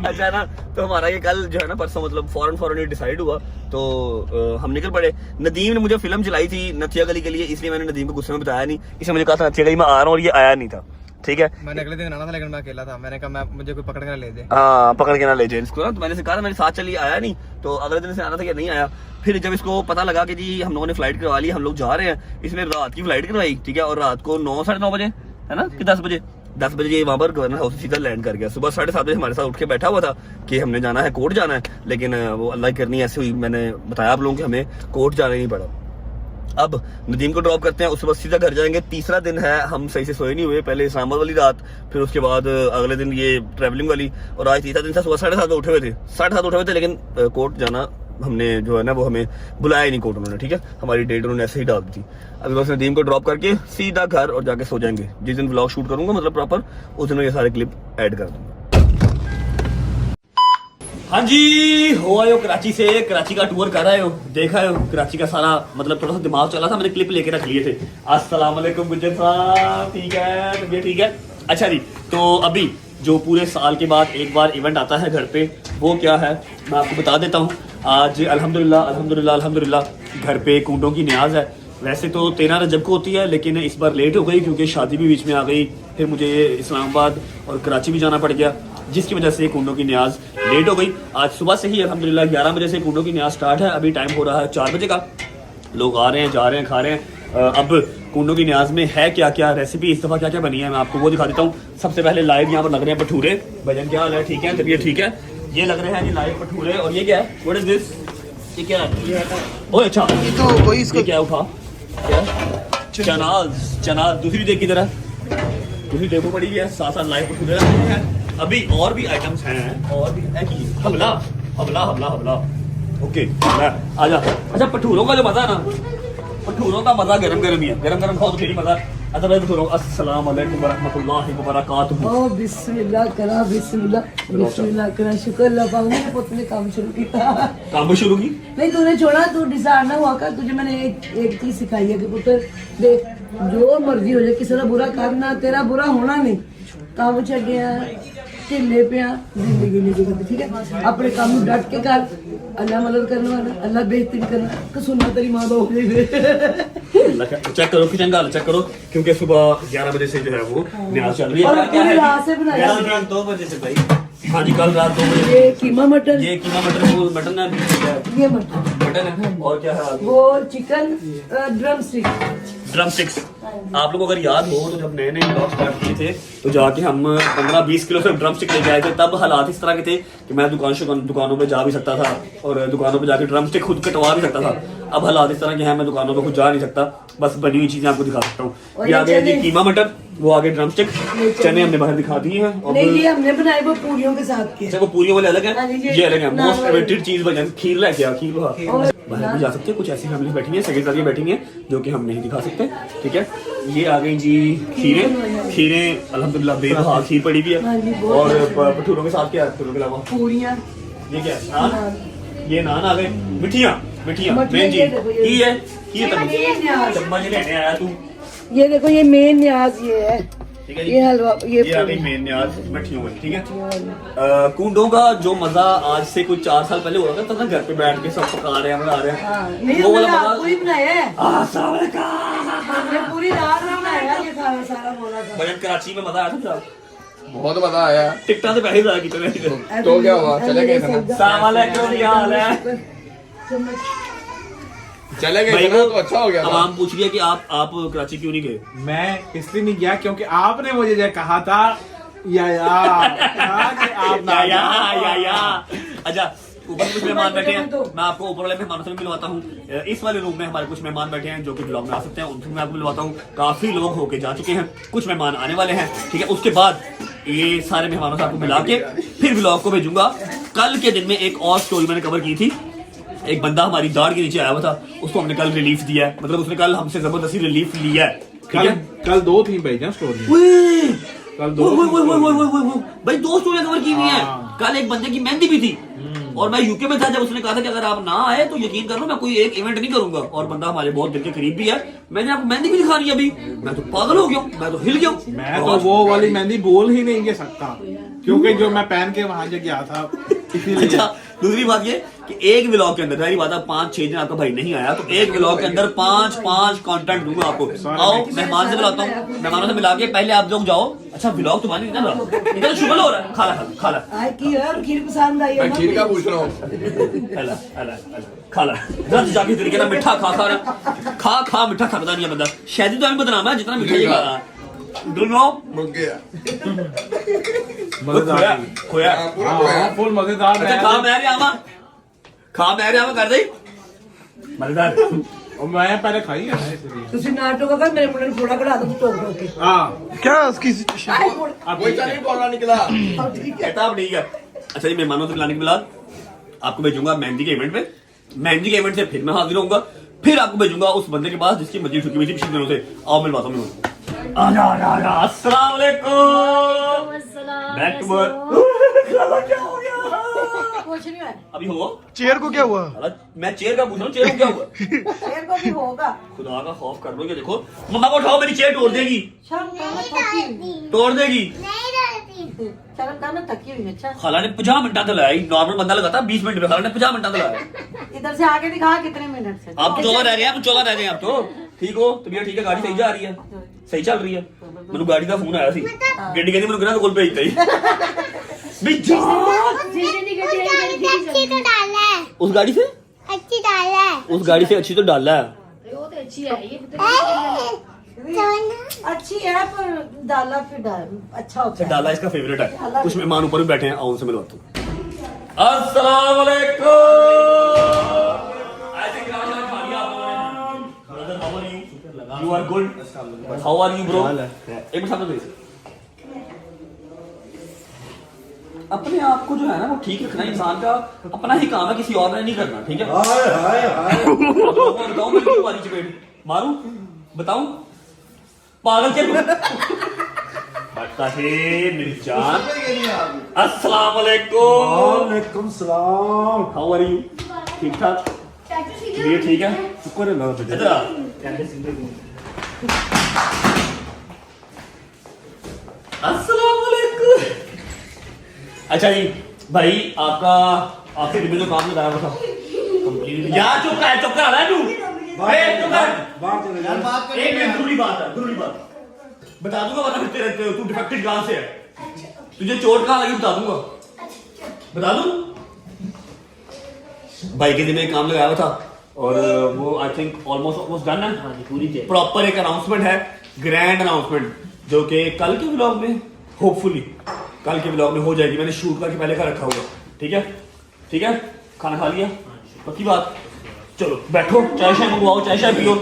अच्छा ना। तो हमारा ये कल जो है ना परसों मतलब फौरन ये डिसाइड हुआ, तो हम निकल पड़े। नदीम ने मुझे फिल्म चलाई थी नथिया गली के लिए, इसलिए मैंने नदीम को गुस्से में बताया नहीं। इसने मुझे कहा था नथिया गली में आ रहा हूँ और ये आया नहीं था, ठीक है। मैंने अगले दिन आना था लेकिन मैं अकेला था, मैंने कहा मुझे कोई पकड़ के ना ले दे। हाँ, पकड़ के ना ले जाए इसको ना, तो मैंने कहा था मेरे साथ चलिए, आया नहीं, तो अगले दिन से आना था कि नहीं आया। फिर जब इसको पता लगा कि जी हम लोगों ने फ्लाइट करवा ली, हम लोग जा रहे हैं, इसने रात की फ्लाइट करवाई, ठीक है, और रात को 9 साढ़े 9 बजे, है ना, कि 10 बजे ये वहाँ पर गवर्नर हाउस सीधा लैंड कर गया। सुबह 7:30 बजे हमारे साथ उठ के बैठा हुआ था कि हमने जाना है, कोर्ट जाना है, लेकिन वो अल्लाह की करनी ऐसे हुई, मैंने बताया आप लोगों कि हमें कोर्ट जाना नहीं पड़ा। अब नदीम को ड्रॉप करते हैं, उसके बाद सीधा घर जाएंगे। तीसरा दिन है, हम सही से सोए नहीं हुए, पहले इस्लामाबाद वाली रात, फिर उसके बाद अगले दिन ये ट्रैवलिंग वाली, और आज तीसरा दिन था। सुबह 7:30 उठे हुए थे, 7:30 उठे हुए थे, लेकिन कोर्ट जाना हमने जो है ना वो हमें बुलाया ही नहीं कोर्ट उन्होंने, ठीक है, हमारी डेट उन्होंने ऐसे ही डाल दी थी। अभी बस नदीम को ड्रॉप करके सीधा घर और जाके सो जाएंगे। जिस दिन व्लॉग शूट करूंगा मतलब प्रॉपर, उस दिन ये सारे क्लिप ऐड कर दूंगा। हाँ जी, हो आए हो कराची से, कराची का टूर कर आए हो, देखा है कराची का सारा, मतलब थोड़ा सा दिमाग चला था, मैंने क्लिप लेके रख लिए थे। अस्सलाम वालेकुम गुज्जर साहब, ठीक है, तबीयत ठीक है? अच्छा जी, तो अभी जो पूरे साल के बाद एक बार इवेंट आता है घर पे, वो क्या है मैं आपको बता देता हूँ। आज अल्हम्दुलिल्लाह घर पे कूटों की न्याज है। वैसे तो 13 रजब को होती है, लेकिन इस बार लेट हो गई क्योंकि शादी भी बीच में आ गई, फिर मुझे इस्लामाबाद और कराची भी जाना पड़ गया। जिसकी वजह से कुंडों की न्याज लेट हो गई। आज सुबह से ही अल्हम्दुलिल्लाह 11 बजे से कुंडों की न्याज स्टार्ट है। अभी टाइम हो रहा है 4 बजे का। लोग आ रहे हैं, जा रहे हैं, खा रहे हैं। अब कुंडों की न्याज में है क्या क्या रेसिपी, इस दफ़ा क्या क्या बनी है, मैं आपको वो दिखा देता हूँ। सबसे पहले लाइव यहाँ पर लग रहे हैं भटूरे। भजन क्या हाल है? ठीक है, तबीयत ठीक है? ये लग रहे हैं जी लाइव भटूरे। और ये क्या है? What is this? ये क्या है? ओह अच्छा, ये तो वही इसको ये क्या उठा? क्या? चनाज दूसरी देख की तरह, दूसरी देखो पड़ी है। साथ साथ लाइव भटूरे रखे हैं। अभी और भी आइटम्स हैं, और भी है कि हमला हमला हमला हमला। ओके आजा। अच्छा, भटूरों का जो मजा है ना, भटूरों का मजा गरम गरम ही है। गरम गरम खाओ तो फिर ही मजा। अदरवाइज भटूरों। अस्सलाम वालेकुम वरहमतुल्लाहि वबरकातुहू। ओ बिस्मिल्लाह करा, बिस्मिल्लाह करा। शुक्र अल्लाह पाक ने पुत ने काम शुरू किया। काम शुरू की? नहीं तूने छोड़ा, तू डिसाइड ना हुआ कर। तुझे मैंने एक चीज सिखाई है कि पुत्र देख, जो मर्जी हो जाए, किसी का बुरा करना, तेरा बुरा होना नहीं। काम छड़ गया, ढिले पिया, जिंदगी नहीं गुजरती। ठीक है, अपने काम में डट के कर। अल्लाह मदद करने वाला, अल्लाह बेहतरीन करना। कसुन्ना तेरी माँ बाप चेक करो किचन का, चेक करो, क्योंकि सुबह 11 बजे से जो है वो न्याज चल रही है। और पूरी रात से बनाया। 2 बजे से भाई। हाँ जी, कल रात 2 बजे। ये कीमा मटन, ये कीमा मटन है, ये मटन है। और क्या है? वो चिकन ड्रम स्टिक्स। आप लोगों को अगर याद हो तो जब नए नए ब्लॉग स्टार्ट किए थे तो जाके हम 15-20 किलो से ड्रम स्टिक लेके आए थे। तब हालात इस तरह के थे कि मैं दुकानों पे जा भी सकता था और दुकानों पे जाके ड्रम स्टिक खुद कटवा भी सकता था। अब हालात इस तरह के हैं, मैं दुकानों पे खुद जा नहीं सकता, बस बनी हुई चीजें आपको दिखा सकता हूँ। ये आगे जी कीमा मटन, वो आगे ड्रम स्टिक, चने हमने बाहर दिखा दिए हैं। नहीं, ये हमने बनाए वो पूरियों के साथ के। अच्छा, वो पूरियों वाले अलग हाँ है, जी, ये अलग है। नान मोस्ट वाले। फेवरेट चीज बन खीर लेके आ, खीर बाहर भी जा सकते हैं। कुछ ऐसी फैमिली बैठी है, सेकंड साथ बैठी है, जो कि हम नहीं दिखा सकते। ठीक है, ये आ गई जी खीरें अल्हम्दुलिल्लाह बेबहा खीर पड़ी भी हाँ जी, है। बहुत और भटूरों के साथ क्या है? भटूरों के अलावा पूरियां, ये क्या है? नान। ये नान आ गए। मिठियाँ मेन ये चीज देखो, की है। ये मेन न्याज। चम्मच लेने आया तू। ये देखो, ये मेन न्याज ये है। ठीक है जी, ये हलवा, ये आ गई मेन न्याज मठियों में। ठीक है, कुंडों का जो मजा आज से कुछ 4 साल पहले हो रहा था ना, घर पे बैठ के सब पका रहे हैं, मजा आ रहा है। नहीं, वो वाला हमने मजा। पूरी बनाया है। अस्सलाम वालेकुम। हमने पूरी रात में बनाया ये सारा बोला था। भजन कराची में मजा आया था साहब। बहुत मजा आया। टिकटा से पैसे ज्यादा कितने? तो क्या हुआ? चले गए थे ना। अस्सलाम वालेकुम, क्या हाल है? चले गए भाई थे ना, तो अच्छा हो गया अब था। हम पूछ लिया कि आप कराची क्यों नहीं गए? मैं इसलिए नहीं गया क्योंकि आपने मुझे जो कहा था आप ना या अच्छा, ऊपर कुछ मेहमान बैठे हैं, मैं आपको ऊपर वाले मेहमानों से भी मिलवाता हूँ। इस वाले रूम में हमारे कुछ मेहमान बैठे हैं जो कि ब्लॉग में आ सकते हैं, उनसे मैं आपको मिलवाता हूँ। काफी लोग होके जा चुके हैं, कुछ मेहमान आने वाले हैं। ठीक है, उसके बाद ये सारे मेहमानों से आपको मिला के फिर ब्लॉग को भेजूंगा। कल के दिन में एक और स्टोरी मैंने कवर की थी। एक बंदा हमारी दाढ़ के नीचे आया हुआ था, उसको हमने कल रिलीफ दिया है। मतलब उसने कल हमसे जबरदस्ती रिलीफ लिया है। ठीक है, कल 2 थी भाई स्टोरी। कल 2 भाई 2 स्टोरियां कवर की हुई हैं। हाँ। कल एक बंदे की मेहंदी भी थी और मैं यूके में था जब उसने कहा था कि अगर आप ना आए तो यकीन कर लो मैं कोई एक इवेंट नहीं करूंगा। और बंदा हमारे बहुत दिल के करीब भी है। मैंने आपको मेहंदी भी दिखानी है अभी। मैं तो पागल हो गया हूँ, मैं तो हिल गया हूँ। मैं तो वो वाली मेहंदी बोल ही नहीं के सकता क्योंकि जो मैं पहन के वहां जो गया था इसीलिए। अच्छा, दूसरी बात ये कि एक व्लॉग के अंदर सारी बात है 5-6 दिन आपका भाई नहीं आया तो एक व्लॉग के अंदर 5 कंटेंट दूंगा आपको। आओ मेहमान से मिलाता हूँ, मेहमानों से मिला के पहले आप लोग जाओ। अच्छा, व्लॉग तुम्हारी नहीं ना, इधर शुगर हो रहा है। खा ला आए की है, खीर पसंद आई है मैं ना? खीर का पूछ रहा हूँ। खा ला जल्द जाके तरीके ना मिठा खा मिठा खाता नहीं है बंदा। शायद तो हमें बदनाम है जितना मिठा ये खा रहा है। दोनों रुक गया। खोया फुल मजेदार। अच्छा, खा मैं आवा कर दे मजेदार। और मैं पहले खाई है ना इसलिए। ਤੁਸੀਂ ਨਾਟਕ ਕਰ ਮੇਰੇ ਮੁੰਡੇ ਨੂੰ ਥੋੜਾ ਕਢਾ ਦੋ ਟੋਕ ਟੋਕ ਕੇ हाँ क्या उसकी कोई चने बोलना निकला। कहता अब ठीक है। अच्छा जी, मेहमानों से मिलाने के बाद आपको भेजूंगा मेहंदी के इवेंट पे। मेहंदी के इवेंट से फिर मैं हाजिर होऊंगा, फिर आपको भेजूंगा उस बंदे के पास जिसकी मस्जिद छुट्टी हुई थी पिछले दिनों से। आओ मिलवाता हूँ मैं। अस्सलाम वालेकुम। Back to work. क्या हो गया? ਕੁਛ ਨਹੀਂ ਹੋਇਆ अभी हो चेयर को क्या हुआ? मैं चेयर का पूछ रहा हूँ, चेयर को क्या हुआ? ਫੇਰ ਕੋ ਵੀ ਹੋਗਾ खुदा का खौफ कर लो। ये देखो, मम्मा को उठाओ, मेरी चेयर तोड़ देगी। ਸ਼ਰਮ ਕਰਨਾ ਥੱਕੀ तोड़ देगी। ਸ਼ਰਮ ਕਰਨਾ थकी हुई है। अच्छा, खाला ने 50 मिनट तो लगाया। नॉर्मल बंदा लगाता 20 मिनट में, खाला ने 50 मिनट तो लगाया। इधर से आके दिखा कितने मिनट से। आप 14 रह गए, आप 14 रह गए। आप तो ठीक हो, तबीयत ठीक है, गाड़ी सही जा रही है, सही चल रही है। मैंने गाड़ी का फोन आया सी, गड्डी कहती मैंने कोल भेजता ही। भी जा अच्छी तो डाला है, उस गाड़ी से अच्छी डाला है। उस गाड़ी से अच्छी तो डाला है। अच्छी है पर डाला फिर अच्छा होता है। डाला इसका फेवरेट है। कुछ मेहमान ऊपर भी बैठे हैं, आओ उनसे मिलवाता हूँ। अस्सलाम वालेकुम। You are good. How are you, bro? एक मिनट सामने देखिए। अपने आप को जो है ना वो ठीक रखना इंसान का अपना ही काम है, किसी और ने नहीं करना, ठीक है? बताओ मैं क्यों मारी चपेट मारूं? बताऊं? पागल क्या मेरी जान। अस्सलाम वालेकुम सलाम। How are you? ठीक ठाक? ये ठीक है, शुक्र है अल्लाह का। अस्सलाम वालेकुम। अच्छा जी भाई, आपके दिन में जो काम लगाया हुआ था कंप्लीट। यार चुप कर रहा है तू। एक मिनट, जरूरी बात बता दूंगा, वरना फिर तू डिफेक्टेड कहां से है, तुझे चोट कहां लगी बता दूंगा। बता दूं? भाई के दिन में काम लगाया हुआ था और वो आई थिंक ऑलमोस्ट डन है। पूरी प्रॉपर एक अनाउंसमेंट है, ग्रैंड अनाउंसमेंट, जो कि कल के व्लॉग में होपफुली कल के व्लॉग में हो जाएगी। मैंने शूट करके पहले का रखा हुआ। ठीक है, खाना खा लिया, पक्की बात। चलो बैठो, चाय शाय मंगवाओ, चाय शाय पियो।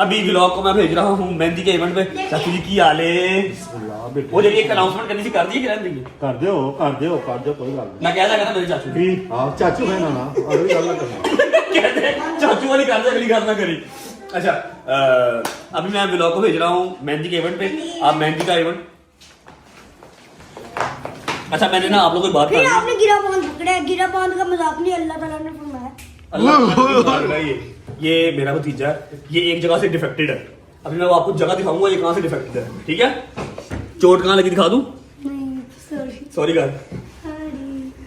अभी व्लॉग को मैं भेज रहा हूँ मेहंदी के इवेंट पे। चाचू जी की हाल है? वो जब एक अनाउंसमेंट करनी थी, कर दी कि रहने देंगे? कर दो कोई गल मैं कह रहा था मेरे चाचू नहीं। हां चाचू है ना अगली गल ना करना। कहते चाचू वाली कर दे, अगली गल ना करी। अच्छा अभी मैं व्लॉग को भेज रहा हूँ मेहंदी के इवेंट पे। आप मेहंदी का इवेंट, अच्छा मैंने ना आप लोगों को बात फिर आपने गिरा बांध पकड़ा है। गिरा बांध का मजाक नहीं अल्लाह ताला ने फरमाया। ये मेरा भतीजा है, ये एक जगह से डिफेक्टेड है। अभी मैं आपको जगह दिखाऊंगा ये कहां से डिफेक्टेड है, ठीक है? चोट कहां लगी दिखा दूं? नहीं सॉरी कर।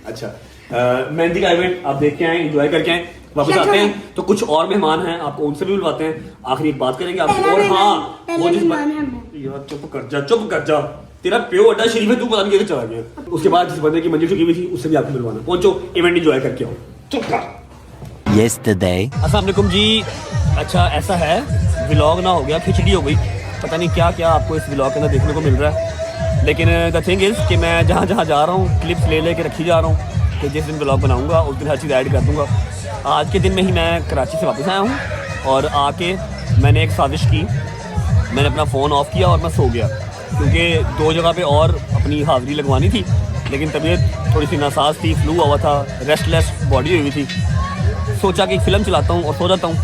अच्छा मेहंदी का इवेंट आप देख के आए, एंजॉय करके आए, वापस आते हैं तो कुछ और मेहमान हैं, आपको उनसे भी बुलवाते हैं। आखिरी एक बात करेंगे आपसे। और हाँ वो जिस यार चुप कर जा, तेरा प्यो अड्डा शरीफ है, तू पता नहीं कैसे चला गया। उसके बाद जिस बंदे की मंजिल चुकी हुई थी उससे भी आपको मिलवाना। पहुंचो, इवेंट एंजॉय करके आओ। चुप कर। अस्सलाम वालेकुम जी। अच्छा ऐसा है, व्लॉग ना हो गया, खिचड़ी हो गई, पता नहीं क्या क्या आपको इस व्लॉग के अंदर देखने को मिल रहा है। लेकिन द थिंग इज़ कि मैं जहाँ जहाँ जा रहा हूँ क्लिप्स ले के रखी जा रहा हूँ कि जिस दिन व्लॉग बनाऊँगा उस दिन हर चीज़ ऐड कर दूँगा। आज के दिन में ही मैं कराची से वापस आया हूँ और आके मैंने एक साजिश की। मैंने अपना फ़ोन ऑफ किया और मैं सो गया, क्योंकि 2 जगह पे और अपनी हाज़िरी लगवानी थी, लेकिन तबीयत थोड़ी सी नासाज थी, फ्लू हुआ था, रेस्टलेस बॉडी हुई थी। सोचा कि एक फ़िल्म चलाता हूँ और सो जाता हूँ।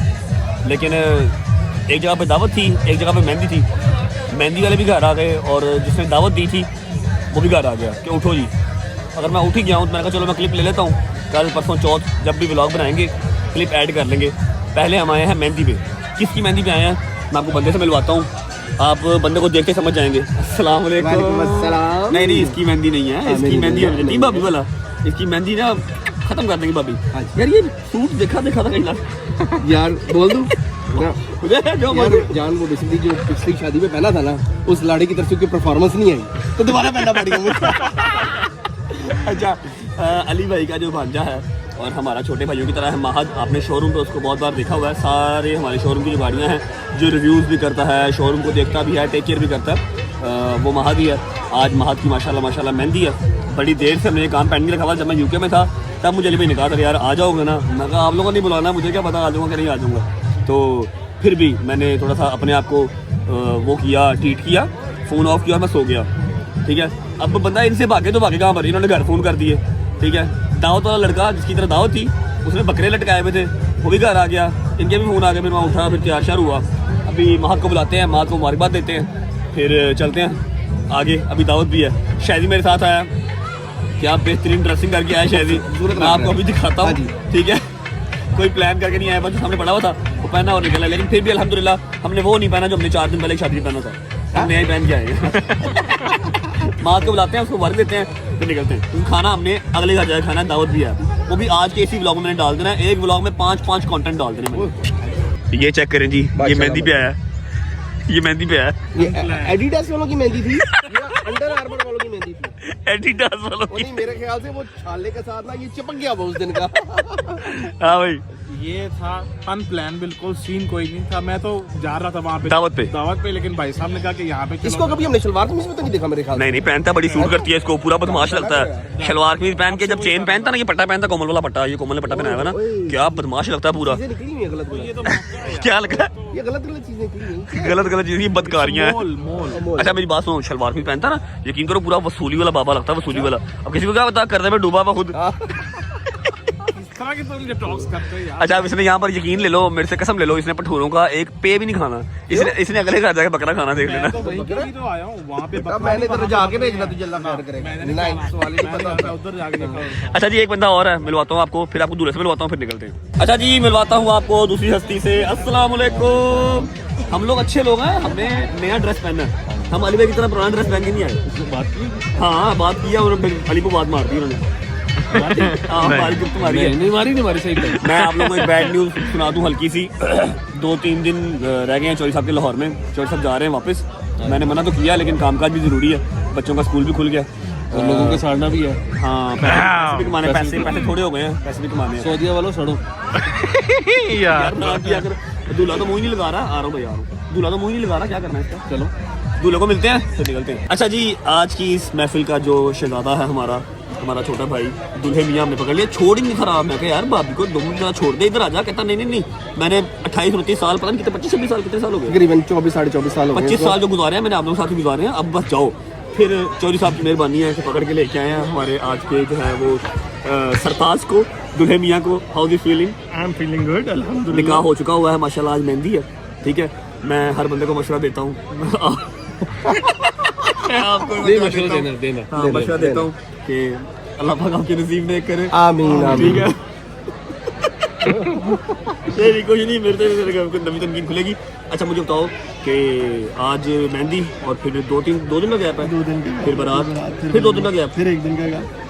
लेकिन एक जगह पे दावत थी, एक जगह पे मेहंदी थी। मेहंदी वाले भी घर आ गए और जिसने दावत दी थी वो भी घर आ गया कि उठो जी। अगर मैं उठ ही गया हूँ तो मैंने कहा चलो मैं क्लिप ले लेता हूँ, कल परसों चौथ जब भी व्लॉग बनाएंगे क्लिप ऐड कर लेंगे। पहले हम आए हैं मेहंदी पे। किसकी मेहंदी पे आए हैं मैं आपको बंदे से मिलवाता हूँ, आप बंदे को देख के समझ जाएंगे। अस्सलाम वालेकुम। नहीं इसकी मेहंदी नहीं है, इसकी मेहंदी है भाभी वाला। इसकी मेहंदी ना खत्म कर देंगे भाभी। यार ये सूट देखा था कहीं ना यार बोल दूं जो जान वो बेसिकली जो पिछली शादी में पहना था ना, उस लाड़ी की तरफ से उसकी परफॉर्मेंस नहीं आई तो दोबारा पहनना पड़ेगा मुझे। अच्छा अली भाई का जो भांजा है और हमारा छोटे भाइयों की तरह है महद, आपने शोरूम पे उसको बहुत बार देखा हुआ है। सारे हमारे शोरूम की जो गाड़ियाँ हैं, जो रिव्यूज़ भी करता है, शोरूम को देखता भी है, टेक केयर भी करता है, वो महद ही है। आज महद की माशाल्लाह मेहंदी है। बड़ी देर से मैंने काम पेंडिंग रखा हुआ। जब मैं यूके में था तब मुझे अली भाई ने कहा था यार आ जाओगे ना, मैं कहा आप लोगों ने बुलाना, मुझे क्या पता आ जाऊँगा कि नहीं आ जाऊँगा। तो फिर भी मैंने थोड़ा सा अपने आप को वो किया, ट्रीट किया, फ़ोन ऑफ किया और मैं सो गया। ठीक है, अब बंदा इनसे भागे तो भागे कहाँ पर, इन्होंने घर फ़ोन कर दिए। ठीक है, दावत वाला लड़का जिसकी तरह दावत थी उसने बकरे लटकाए हुए थे, वो भी घर आ गया, इनके भी फ़ोन आ गए। फिर मैं उठा, फिर तैयार शार हुआ। अभी महक को बुलाते हैं, महक को मुबारकबाद देते हैं, फिर चलते हैं आगे। अभी दावत भी है। शायदी मेरे साथ आया, क्या बेहतरीन ड्रेसिंग करके आया शायदी, मैं आपको अभी दिखाता हूँ। ठीक है, कोई प्लान करके नहीं आया, बस सामने पड़ा हुआ था वो पहना और निकला। लेकिन फिर भी अल्हम्दुलिल्लाह हमने वो नहीं पहना जो हमने 4 दिन पहले शादी में पहना था, हमने यही पहन के आए। माँ को बुलाते हैं, उसको वर्क देते हैं, फिर निकलते हैं। क्योंकि खाना हमने अगले घर जाकर खाना, दावत भी है, वो भी आज के इसी व्लॉग में मैंने डाल देना है। एक व्लॉग में 5 कंटेंट डाल देने मैंने। ये चेक करें जी, ये मेहंदी पे आया, ये मेहंदी पे आया। ये एडिडास वालों की मेहंदी थी। अंडर आर्मर वालों की मेहंदी थी। एडिडास वालों वो नहीं, मेरे ख्याल से वो छाले के साथ ना ये चिपक गया वो उस दिन का। हाँ भाई ये था अनप्लान, बिल्कुल सीन कोई नहीं था। मैं तो जा रहा था वहाँ पे दावत पे, लेकिन भाई साहब ने कहा कि यहाँ पे चलो। इसको कभी हमने शलवार कमीज में तो नहीं देखा मेरे ख्याल से। नहीं पहनता, बड़ी सूट करती है इसको, पूरा बदमाश लगता है। शलवार कमीज पहन के जब चेन पहनता ना, ये पट्टा पहनता, कोमल वाला पट्टा, ये कोमल ने पट्टा पहनाया हुआ ना, क्या बदमाश लगता है पूरा। चीजें निकली हुई है गलत ये गलत, तो क्या लगा? ये गलत गलत चीजें निकली हुई गलत चीज, ये बदकारियां मोल हैं। अच्छा मेरी बात सुनो, शलवार कमीज पहनता ना, यकीन करो पूरा वसूली वाला बाबा लगता है, वसूली वाला। अब किसी को क्या पता, करने में डूबा हुआ खुद। इस तरह की तो मुझे टॉक्स करते हैं यार। अच्छा अब इसने यहाँ पर यकीन ले लो, मेरे से कसम ले लो, इसने भटूरों का एक पे भी नहीं खाना। इसने अगले घर जाके बकरा खाना, देख मैं लेना। तो वहीं के लिए तो आया हूँ वहाँ पे। अब मैंने तेरे जाके भेजना, तू जल्ला खैर करेगा। मैंने नहीं सवाल ही नहीं पता। उधर जाके देखा। अच्छा जी एक बंदा और है, मिलवाता हूँ आपको, फिर आपको दूल्हे से मिलवाता हूँ, फिर निकलते हैं। अच्छा जी मिलवाता हूँ आपको दूसरी हस्ती से। अस्सलाम वालेकुम। हम लोग अच्छे लोग हैं, हमने नया ड्रेस पहना है। हम अली भाई की तरह पुराना ड्रेस पहन के नहीं आए। बात की? हाँ बात किया, उन्होंने अली को बात मार दी उन्होंने। नहीं मारी सही। मैं आप लोगों को एक बैड न्यूज सुना दूं हल्की सी। 2-3 दिन रह गए हैं चौधरी साहब के लाहौर में। चौधरी साहब जा रहे हैं वापस। मैंने मना तो किया, लेकिन कामकाज भी जरूरी है, बच्चों का स्कूल भी खुल गया और लोगों के साड़ना भी है। हाँ पैसे भी कमाने, पैसे थोड़े हो गए हैं, पैसे भी कमाने हैं। सऊदीया वालों सड़ो यार ना किया कर। दूल्हा तो मुंह ही नहीं लगा रहा, आ रहा हूँ भाई आ रहा हूँ। दूल्हा तो मुंह ही नहीं लगा रहा, क्या करना है इसका। चलो दूल्हे को मिलते हैं फिर निकलते हैं। अच्छा जी आज की इस महफिल का जो शहजादा है हमारा छोटा भाई दूल्हे मियाँ हमने पकड़ लिया। छोड़ ही नहीं खराब। मैं कहा यार भाभी को 2 मिनट छोड़ दे, इधर आ जा। कहता नहीं मैंने 28-29 साल, पता नहीं कितने 25-26 साल, कितने साल हो गए, तकरीबन 24-24.5 साल हो गए। 25 साल जो गुजारे हैं मैंने आप लोगों के साथ ही गुजारे हैं। अब बस जाओ। फिर चौधरी साहब की मेहरबानी है कि पकड़ के लेके आए हैं हमारे आज के जो है वो सरताज को, दूल्हे मियाँ को। How the feeling? I am feeling good, अल्हम्दुलिल्लाह। निकाह हो चुका हुआ है माशाल्लाह, आज मेहंदी है। ठीक है मैं हर बंदे को मशवरा देता हूँ। नहीं मशवरा देना मशवरा देता हूँ कि अल्लाह पाक आपके नसीब में करे। आमीन ठीक है ये कुछ नहीं, मेरे नवी तनकीन खुलेगी। अच्छा मुझे बताओ कि आज मेहंदी और फिर 2 दिन का गैप है, 2 दिन फिर बारात, फिर 2 दिन का गैप, फिर 1 दिन का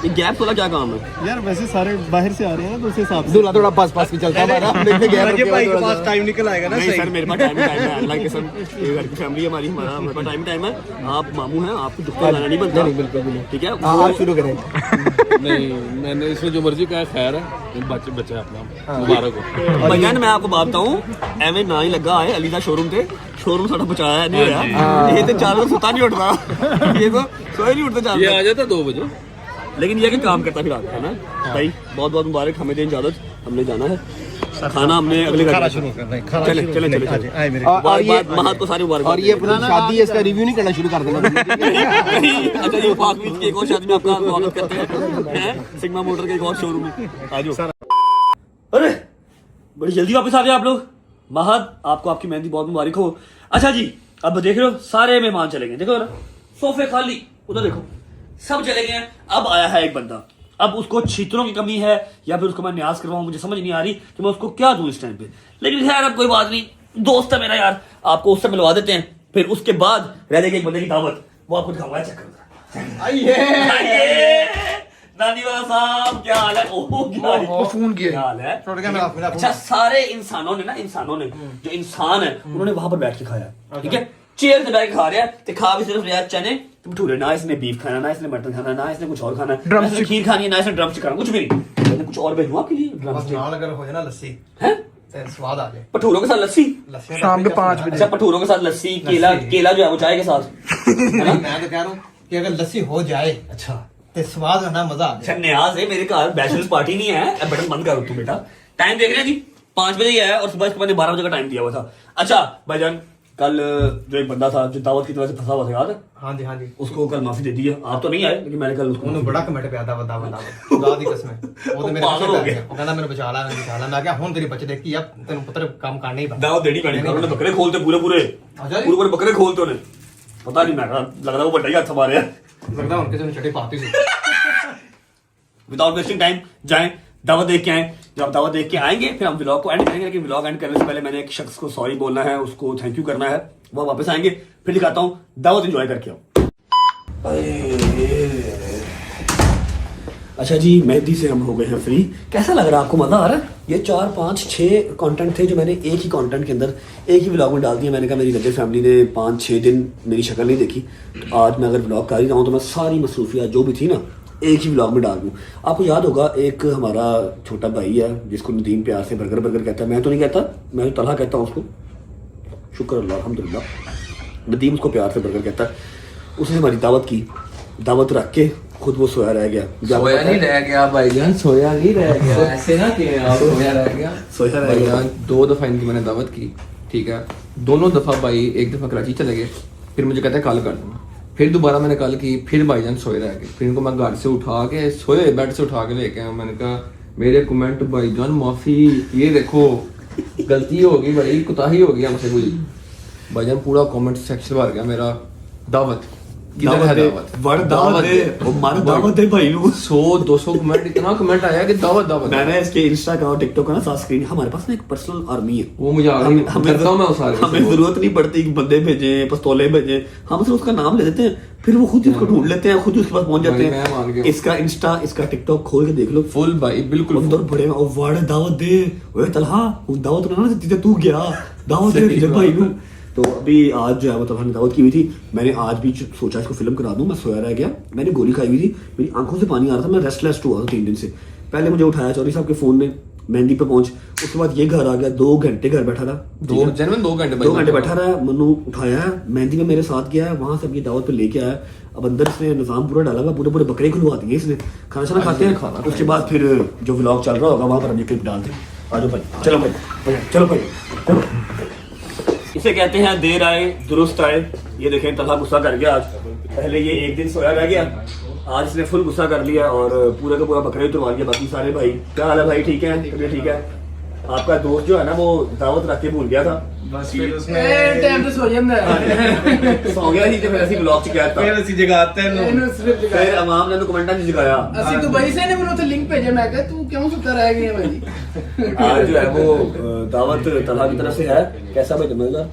ये गैप वाला क्या काम है यार? वैसे सारे बाहर से आ रहे हैं ना, तो उस हिसाब से दूल्हा थोड़ा पास भी चलता है हमारा। देखते गैर भाई के पास टाइम निकल आएगा ना। नहीं सर मेरे पास टाइम है, अल्लाह की कसम, ये घर की फैमिली है हमारी, हमारे पास टाइम है। आप मामू हैं, आपको दुख लाना नहीं बनता। नहीं बिल्कुल भी नहीं। ठीक है आप शुरू करें। नहीं मैंने इसमें जो मर्जी कहा खैर है, बच्चा अपना मुबारक हो। भैया मैं आपको बात बताऊं, एवं ना ही लगा है अली दा शोरूम थे, शोरूम साडा बचाया नहीं होया। ये तो 4 बजे सुता नहीं उठता, ये तो सोए नहीं उठते 4 बजे। ये आ जाता 2 बजे, लेकिन ये कि काम करता फिर आता है ना भाई। बहुत बहुत मुबारक, हमें दें इजाजत, हमने जाना है खाना, हमने अगले घर शुरू करना है। चले और ये महत को सारी मुबारक। और ये अपनी शादी है, इसका रिव्यू नहीं करना शुरू कर देना। अच्छा ये पाक बीच की एक और शादी में आपका स्वागत करते हैं, सिग्मा मोटर के एक और शोरूम में। आ जाओ। अरे बड़ी जल्दी वापस आ गए आप लोग। महद आपको आपकी मेहंदी बहुत मुबारक हो। अच्छा जी अब देख रहे हो सारे मेहमान चले गए, देखो ना सोफे खाली, उधर देखो सब चले गए हैं। अब आया है एक बंदा, अब उसको छीतरों की कमी है या फिर उसको मैं न्याज करवाऊं, मुझे समझ नहीं आ रही कि मैं उसको क्या दूं इस टाइम पे। लेकिन खैर अब कोई बात नहीं, दोस्त है मेरा यार, आपको उससे मिलवा देते हैं। फिर उसके बाद रह जाएगी एक बंदे की दावत, वो आपको दिखाऊंगा। चेक नानी वाला साहब क्या हाल है? फोन किया हाल है। अच्छा सारे इंसानों ने जो इंसान है उन्होंने वहां पर बैठ के खाया। ठीक है चेयर पे बैठ के खा रहे हैं, तो खा भी सिर्फ रहा चने भटूरे, ना इसने बीफ खाना, ना इसने मटन खाना, ना इसने कुछ और खाना, ना इसने खीर खानी है, ना इसने ड्रम स्टिक खाना, कुछ भी नहीं। मैंने कुछ और भेजूं आपके लिए ड्रम स्टिक। अगर हो जाए ना लस्सी है स्वाद आ जाए। भटूरों के साथ लस्सी शाम के 5 बजे। अच्छा भटूरों के साथ लस्सी, केला जो है वो चाय के साथ। मैं तो कह रहा हूँ कि अगर लस्सी हो जाए अच्छा तो स्वाद है ना, मजा आ जाए। न्याज है मेरे घर बैचलर्स पार्टी नहीं है। अब बटन बंद करो तू बेटा, टाइम देख रहे हैं जी 5 बजे ही आया और सुबह इसके मैंने 12 बजे का टाइम दिया हुआ था। अच्छा भाईजान कल जो एक बंदा था जो दावत की वजह से फंसा हुआ था याद है? हाँ जी उसको कल माफी दे दी है। आप तो नहीं आए लेकिन मैंने कल उसको बड़ा कमेंट पे आता बता खुदा दी कसम वो तो मेरे पागल हो गया। वो कहना मैंने बचा ला मैं क्या हुन तेरी बच्चे देखी अब तेन पुत्र काम करना ही दावत देनी पड़ी। उन्होंने बकरे खोलते पूरे बकरे खोलते उन्हें पता नहीं, मैं लग रहा वो बड़ा ही हाथ हमारे लगता है उनके छठी पाती थी। विदाउट वेस्टिंग टाइम जाएं दावत देख के आए। जब आप दावत देख के आएंगे फिर हम व्लॉग को एंड करेंगे, लेकिन व्लॉग एंड करने से पहले मैंने एक शख्स को सॉरी बोलना है, उसको थैंक यू करना है। वो वापस आएंगे फिर दिखाता हूँ, दावत एंजॉय करके आओ। अच्छा जी, मेहंदी से हम हो गए हैं फ्री। कैसा लग रहा है आपको, मज़ा आ रहा है? ये 4, 5, 6 कंटेंट थे जो मैंने एक ही कंटेंट के अंदर एक ही व्लॉग में डाल दिया। मैंने कहा मेरी रजब फैमिली ने 5-6 दिन मेरी शक्ल नहीं देखी, तो आज मैं अगर व्लॉग कर ही रहा हूँ तो मैं सारी मसरूफियात जो भी थी ना एक ही व्लॉग में डाल दूँ। आपको याद होगा एक हमारा छोटा भाई है जिसको नदीम प्यार से बर्गर बर्गर कहता है। मैं तो नहीं कहता, मैं तो तलहा कहता हूँ उसको, शुक्र अल्लाह अल्हम्दुलिल्लाह। नदीम उसको प्यार से बर्गर कहता है। उसने हमारी दावत की, दावत रख के खुद वो सोया रह गया। सोया नहीं रह गया भाईजान, सोया नहीं रह गया। ऐसे ना कि आप सोया रह गया, सोया रह गया। भाईजान 2 दफ़ा इनकी मैंने दावत की, ठीक है। दोनों दफ़ा भाई, एक दफ़ा कराची चले गए, फिर मुझे कहते हैं कल कर दूँगा। फिर दोबारा मैंने कल की, फिर भाईजान सोए रह गए। फिर इनको मैं घर से उठा के, सोए बेड से उठा के लेके आया। मैंने कहा मेरे कमेंट भाईजान माफ़ी, ये देखो गलती हो गई भाई, कुताही हो गई हमसे कोई। भाईजान पूरा कमेंट सेक्शन भर गया मेरा दावत, किधर है दावत, दावत दे, वो मारो दावत दे भाई नु। 100-200 कमेंट, इतना कमेंट आया कि दावत दावत। मैंने इसके इंस्टा का और टिकटॉक का ना साथ स्क्रीन, हमारे पास ना एक पर्सनल आर्मी है, वो मुझे आगे करता हूं मैं उस आर्मी से। हमें जरूरत नहीं पड़ती कि बंदे भेजे, पिस्तौलें भेजे, हम सिर्फ उसका नाम ले देते हैं, फिर वो खुद उसको ढूंढ लेते हैं, खुद उसके पास पहुंच जाते मैं मान हैं। गया। इसका इंस्टा, इसका टिकटॉक खोल के देख लो, फुल भाई बिल्कुल अंदर बड़े और वाड़े दावत दे, ओए तलहा दावत ना देती थी, तू गया दावत दे तुझे भाई नु। तो अभी आज जो है मतलब हमने दावत की हुई थी। मैंने आज भी सोचा इसको फिल्म करा दूं, मैं सोया रह गया, मैंने गोली खाई हुई थी, मेरी आंखों से पानी आ रहा था, मैं रेस्टलेस हुआ था 3 दिन से। पहले मुझे उठाया चौधरी साहब के फोन ने, मेहंदी पे पहुंच, उसके बाद ये घर आ गया, 2 घंटे घर बैठा रहा, 2 घंटे बैठा रहा। मनु उठाया, मेहंदी में मेरे साथ गया, वहां से ये दावत पे लेके आया। अब अंदर इसने निजाम पूरा डाला हुआ, पूरे बकरे खुलवा दिए इसने, खाना शाना खाते हैं। उसके बाद फिर जो व्लॉग चल रहा होगा वहां पर हम ये क्लिप डालते हैं। आ जाओ भाई, चलो भाई, चलो भाई, चलो। इसे कहते हैं देर आए दुरुस्त आए। ये देखें तलहा गुस्सा कर गया आज। पहले ये एक दिन सोया रह गया, आज इसने फुल गुस्सा कर लिया और पूरा का पूरा बकरे उतरवा लिया। बाकी सारे भाई क्या हाल है भाई, ठीक है, तबीयत ठीक है। आपका दोस्त जो है ना वो दावत रख के भूल गया था, बस फिर उसने टाइम पे सो जाता है। सो गया ही, तो फिर ऐसी ब्लॉग च कहता फिर ਅਸੀਂ ਜਗਾਤੇ ਨੂੰ फिर अवाम ने तो कमेंटा नहीं जगाया। ਅਸੀਂ ਦੁਬਈ से ने ਮੈਨੂੰ ਉੱਥੇ ਲਿੰਕ ਭੇਜਿਆ, मैं कहा तू क्यों सुता रह गया भाई। आज जो है वो दावत तलहा की तरफ से है। कैसा भाई मजेदार?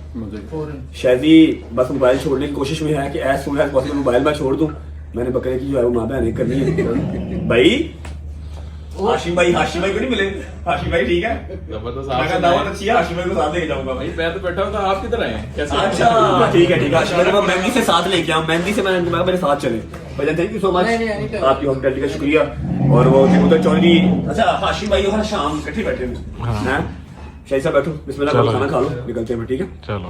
शायदी बस मोबाइल छोड़ने की कोशिश में है कि as soon as possible mobile मैं छोड़ दूं। मैंने बकरे की जो है वो माँ बहन करनी है। भाई हाशिम भाई को नहीं मिले? हाशिम भाई ठीक है, जबरदस्त। मैं कहा दावत अच्छी है, हाशिम भाई को साथ लेके जाऊंगा भाई। मैं तो बैठा हूँ, तो आप किधर आए हैं? कैसे? अच्छा ठीक है हाशिम भाई को मैं मेहंदी से साथ लेके आऊँ। मेहंदी से मैं मेरे साथ चले। भैया थैंक यू सो मच, आपकी हॉस्पिटैलिटी का शुक्रिया। और वो उधर चौधरी, अच्छा हाशिम भाई और शाम इकट्ठे बैठे हैं। शाही साहब बैठो, बिस्मिल्लाह करो, खाना खा लो, निकलते हैं, ठीक है? चलो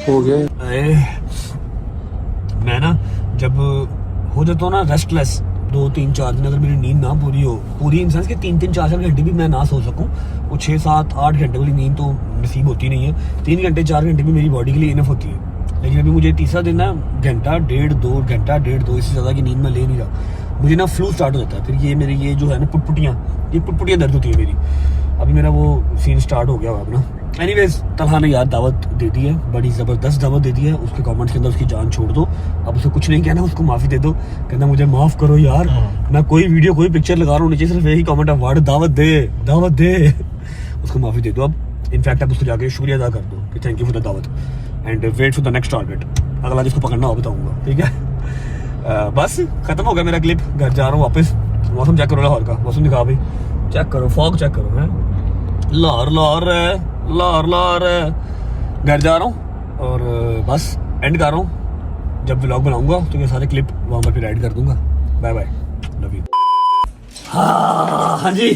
हो गए। मैं ना जब हो जाता हूँ ना रेस्टलेस 2-3-4 दिन, अगर मेरी नींद ना पूरी इन सेंस के 3-4 घंटे भी मैं ना सो सकूँ, वो 6-7-8 घंटे वाली नींद तो नसीब होती नहीं है। 3 घंटे 4 घंटे भी मेरी बॉडी के लिए इनफ होती है। लेकिन अभी मुझे तीसरा दिन ना घंटा डेढ़ दो इससे ज़्यादा की नींद मैं ले नहीं रहा। मुझे ना फ्लू स्टार्ट हो जाता है, फिर ये मेरी ये जो है ना पुटपुटियाँ दर्द होती है मेरी। अभी मेरा वो सीन स्टार्ट हो गया अपना। एनीवेज तलहा ने यार दावत दे दी है, बड़ी ज़बरदस्त दावत दे दी है। उसके कमेंट्स के अंदर उसकी जान छोड़ दो, अब उसे कुछ नहीं कहना, उसको माफ़ी दे दो। कहना मुझे माफ़ करो यार, मैं कोई वीडियो कोई पिक्चर लगा रहा हूँ, नीचे सिर्फ यही कमेंट है वर्ड दावत दे। उसको माफ़ी दे दो। अब इनफैक्ट अब उसको जाके शुक्रिया अदा कर दो कि थैंक यू फॉर द दावत and wait for the next target. अगला जिसको पकड़ना हो बताऊँगा, ठीक है? बस खत्म हो गया मेरा क्लिप, घर जा रहा हूँ वापस। मौसम चेक करो लाहौर का, मौसम दिखा भाई, चेक करो, फॉग चेक करो है, लाहौर घर जा रहा हूँ और बस एंड कर रहा हूँ। जब व्लॉग बनाऊंगा तो ये सारे क्लिप वहाँ पर फिर ऐड कर दूंगा। Bye bye, love you. हाँ जी,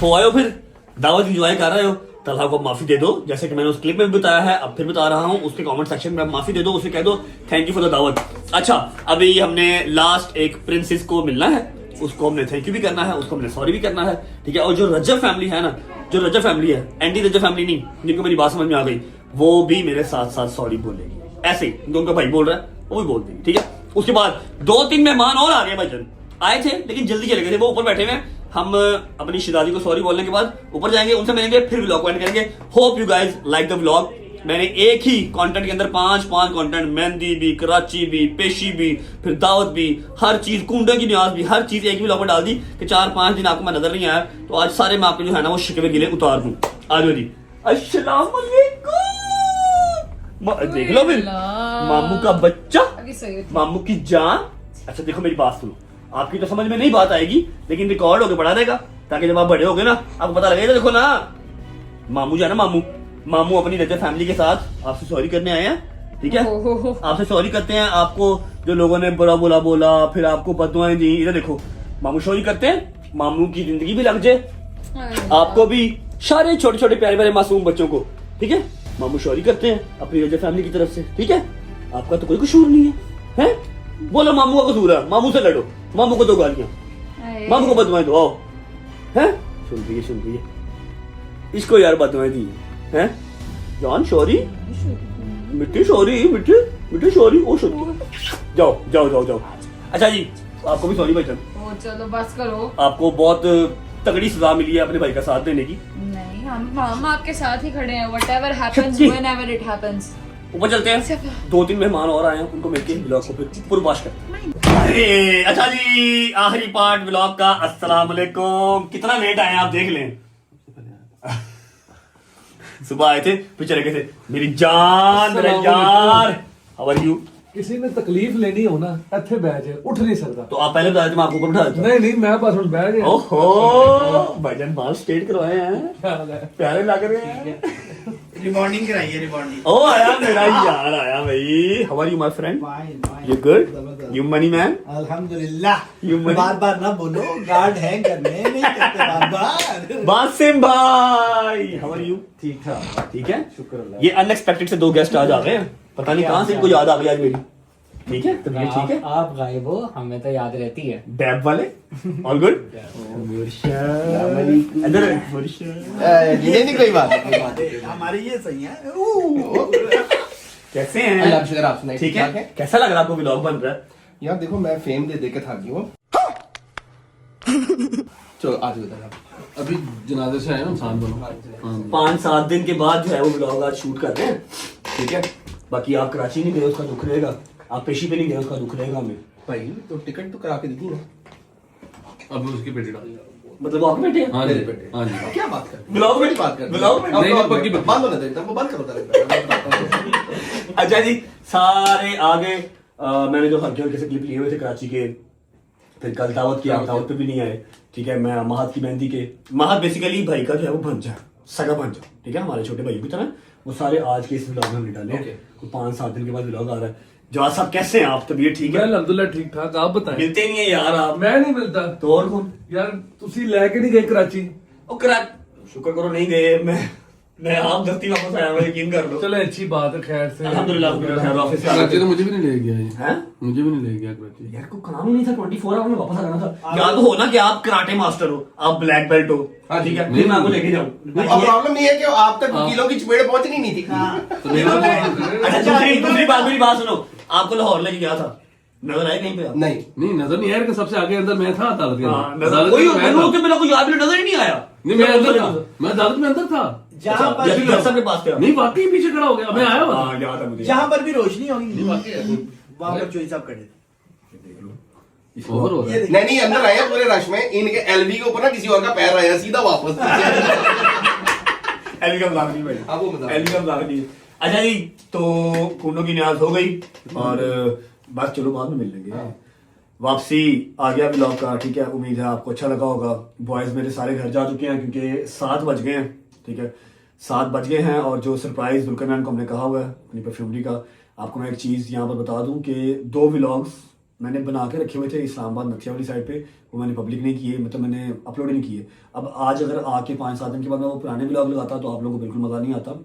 हो आए हो, फिर दावत इंजॉय कर रहे हो। तलहा को माफी दे दो, जैसे कि मैंने उस क्लिप में भी बताया है, अब फिर बता रहा हूँ। उसके कमेंट सेक्शन में माफी दे दो, उसे कह दो थैंक यू फॉर द दावत। अच्छा, अभी हमने लास्ट एक प्रिंसेस को मिलना है, उसको हमने थैंक यू भी करना है, उसको हमने सॉरी भी करना है, ठीक है? और जो रजब फैमिली है ना, जो रजब फैमिली है, एंटी रजब फैमिली नहीं, जिनको मेरी बात समझ में आ गई, वो भी मेरे साथ साथ सॉरी बोलेगी। ऐसे ही उनका भाई बोल रहा है, वो भी बोल देगी, ठीक है? उसके बाद 2-3 मेहमान और आ गए भाईजान, आए थे लेकिन जल्दी चले गए थे, वो ऊपर बैठे हुए हैं। हम अपनी शिदादी को सॉरी बोलने के बाद ऊपर जाएंगे, उनसे मिलेंगे, फिर व्लॉग को एंड करेंगे। Hope you guys like the vlog. मैंने एक ही कंटेंट के अंदर 5 कंटेंट, मेहंदी भी, कराची भी, पेशी भी, फिर दावत भी, हर चीज, कुंडे की न्याज भी, हर चीज एक ही व्लॉग में डाल दी कि 4-5 दिन आपको मैं नजर नहीं आया, तो आज सारे मैं आपके जो है ना वो शिकवे गिले उतार दूं। आ जाओ जी, अस्सलाम वालेकुम। देख लो फिर मामू का बच्चा, मामू की जान। अच्छा देखो मेरी बात सुनो, आपकी तो समझ में नहीं बात आएगी, लेकिन रिकॉर्ड होके पढ़ा देगा, ताकि जब आप बड़े होगे ना आपको पता लगेगा। देखो ना, मामू जो है ना, मामू अपनी रहते फैमिली के साथ आपसे सॉरी करने आए हैं, ठीक है। आपसे सॉरी करते हैं, आपको जो लोगों ने बुरा बुरा बोला, फिर आपको बददुआएं दी, इधर देखो मामू सॉरी करते हैं, मामू की जिंदगी भी लग जाए, आपको भी, सारे छोटे छोटे प्यारे प्यारे मासूम बच्चों को, ठीक है। मामू सॉरी करते हैं अपनी रजा फैमिली की तरफ से, ठीक है। आपका तो कोई कसूर नहीं है, हैं? बोलो मामू का कसूर है, मामू से लड़ो, मामू को दो गालियां, मामू को बददुआएं दो, आओ, हैं? सुन रही है इसको यार बददुआएं दी हैं, जान सॉरी, मिट्टी सॉरी, मिट्टी सॉरी, ओ सॉरी, जाओ। अच्छा जी, आपको भी सॉरी भाईजान। चलो बस करो, आपको बहुत तगड़ी सजा मिली है अपने भाई का साथ देने की। नहीं हम आपके साथ ही खड़े हैं, whatever happens whenever it happens। ऊपर चलते हैं, 2-3 मेहमान और आए हैं, उनको मिलके ब्लॉग को फिर पूर्वाश करते हैं। अरे अच्छा जी, आखिरी पार्ट ब्लॉग का। अस्सलाम वालेकुम। कितना लेट आए आप देख लें, सुबह आए थे फिर चले गए थे। मेरी जान, मेरे यार, हाउ आर यू? किसी ने तकलीफ लेनी हो ना, ਇੱਥੇ ਬਹਿ ਜਾ, ਉੱਠ नहीं सकता। तो आप पहले बताए थे, मैं आपको ऊपर बिठा देता। नहीं मैं बस ਹੁਣ ਬਹਿ ਗਿਆ। ओहो भाईजान, बाल स्ट्रेट करवाए हैं, प्यारे लग रहे हैं। रिबॉन्डिंग कराइए, रिबॉन्डिंग। ओ आया मेरा यार, आया भाई। How are you my friend? You good? You money man? अल्हम्दुलिल्लाह। You money? बार ना बोलो, गार्ड है करने नहीं करते बार। बासिम भाई, हाउ आर यू? ठीक ठाक, ठीक है, शुक्र अल्लाह। ये अनएक्सपेक्टेड से 2 गेस्ट आज आ गए हैं, पता नहीं कहां से इनको याद आ गई आज मेरी। ठीक है, तो ठीक है, आप गायब हो, हमें तो याद रहती है। डैब वाले, ऑल गुड। इधर ये नहीं कोई बात, हमारी ये सही है। कैसे हैं? अल्लाह का शुक्र, आप सुनाइए। ठीक है, कैसा लग रहा है आपको व्लॉग बन रहा है? यार देखो, मैं फेम दे के थक गई हूँ। चलो आज बताना, अभी जनाजे से आए ना इंसान दोनों। 5-7 दिन के बाद जो है वो व्लॉग आज शूट कर रहे हैं, ठीक है। बाकी आप कराची नहीं गए, उसका दुख रहेगा। आप पेशी पे नहीं गए, उसका दुख रहेगा हमें। भाई तो टिकट तो करा के दी ना। अब उसकी बेटी डाल, मतलब आप बैठे हैं? हाँ जी, हाँ जी। क्या बात कर, व्लॉग में बात कर, व्लॉग में नहीं, पक्की बात। बंद होने देता, बंद करो। अच्छा जी, सारे आगे मैंने जो हल्के हल्के से क्लिप लिए हुए थे कराची के, फिर कल दावत किया, दावत पे भी नहीं आए, ठीक है। मैं महत की मेहंदी के, महत बेसिकली भाई का जो है वो भंजा, सगा भंजा, ठीक है, हमारे छोटे भाई की तरह, वो सारे आज के इस व्लॉग में हमने डाले हैं। 5-7 दिन के बाद व्लॉग आ रहा है। जवाब साहब कैसे हैं आप? तबीयत ठीक है? अल्हम्दुलिल्लाह ठीक ठाक, आप बताएं। मिलते नहीं है यार आप। मैं नहीं मिलता तो और कौन? यार तुसी लेके नहीं गए कराची? शुक्र करो नहीं गए, मैं आप दस्ती वापस आया हूं, यकीन कर लो। चलो अच्छी बात है, खैर से। अल्हम्दुलिल्लाह खैर, ऑफिस से कराची तो मुझे भी नहीं ले गया ये। हैं? मुझे भी नहीं ले गया कराची। यार को काम ही नहीं था, 24 आवर में वापस आ जाना था। या तो हो ना कि आप कराटे मास्टर हो, आप ब्लैक बेल्ट हो, ठीक है, फिर मैं आपको लेके जाऊं। प्रॉब्लम नहीं है कि आप तक किलो की चपेट पहुंचनी नहीं थी। अच्छा दूसरी बात, मेरी बात सुनो, आपको लाहौर लेके गया था, नजर आए कहीं पे आप? नहीं नजर नहीं आया कि सबसे आगे अंदर मैं था अदालत के अंदर। नजर कोई मेरे को याद नजर ही नहीं आया। नहीं मैं अंदर था, मैं अदालत में अंदर था। जहाँ पर सबके पास थे? नहीं वाकई पीछे खड़ा हो गया, मैं आया हुआ। याद है मुझे। जहाँ पर भी रोशनी होगी वहाँ पर चोरी साहब खड़े थे। ओवर हो रहा है। नहीं अंदर आए पूरे रश में, इनके एलबी के ऊपर ना किसी और का पैर आया, सीधा वापस। एलबी का मजाक नहीं भाई, आप वो मजाक। एलबी का मजाक नहीं। अच्छा जी, तो खूनों की न्याज हो गई और बस चलो बाद में मिल लेंगे। वापसी आ गया व्लॉग का, ठीक है। उम्मीद है आपको अच्छा लगा होगा। बॉयज मेरे सारे घर जा चुके हैं क्योंकि 7 बज गए हैं, ठीक है, 7 बज गए हैं। और जो सरप्राइज दुल्करनैन को हमने कहा हुआ है अपनी परफ्यूमरी का, आपको मैं एक चीज़ यहाँ पर बता दूं कि 2 व्लॉग्स मैंने बना के रखे हुए थे इस्लामाबाद नथिया वाली साइड पे, वो मैंने पब्लिक नहीं किए, मतलब मैंने अपलोड ही नहीं किए। अब आज अगर आके 5-7 दिन के बाद मैं वो पुराने व्लॉग लगाता तो आप लोगों को बिल्कुल मज़ा नहीं आता,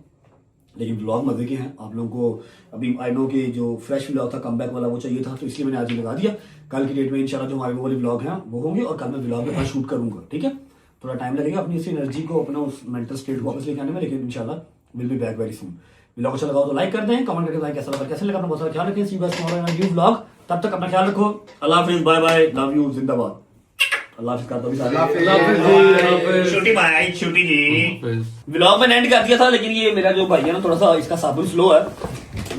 लेकिन व्लॉग मजे के हैं। आप लोगों को अभी आई नो कि जो फ्रेश व्लॉग था, कमबैक वाला, वो चाहिए था, तो इसलिए मैंने आज ही लगा दिया। कल की डेट में इंशाल्लाह जो हमारे वो वाले व्लॉग हैं वो होंगे और कल मैं व्लॉग के बाद शूट करूंगा, ठीक है। थोड़ा टाइम लगेगा अपनी इस एनर्जी को, अपना उस मेंटल स्टेट वापस लेके आने में, लेकिन इंशाल्लाह will be back very soon. Vlog अच्छा लगा तो लाइक कर दें, कमेंट करके बताएं कैसा लगा, कैसे लगा, अपना बहुत सारा ख्याल रखें। सी बस न्यू व्लॉग, तब तक अपना ख्याल रखो। अल्लाह हाफिज़, बाय बाय, लव यू, जिंदाबाद। अल्लाह हाफिज़ करता भी सारे। छोटी भाई, छोटी जी व्लॉग में एंड कर दिया था, लेकिन ये मेरा जो भाई है ना, थोड़ा सा इसका साबुन स्लो है।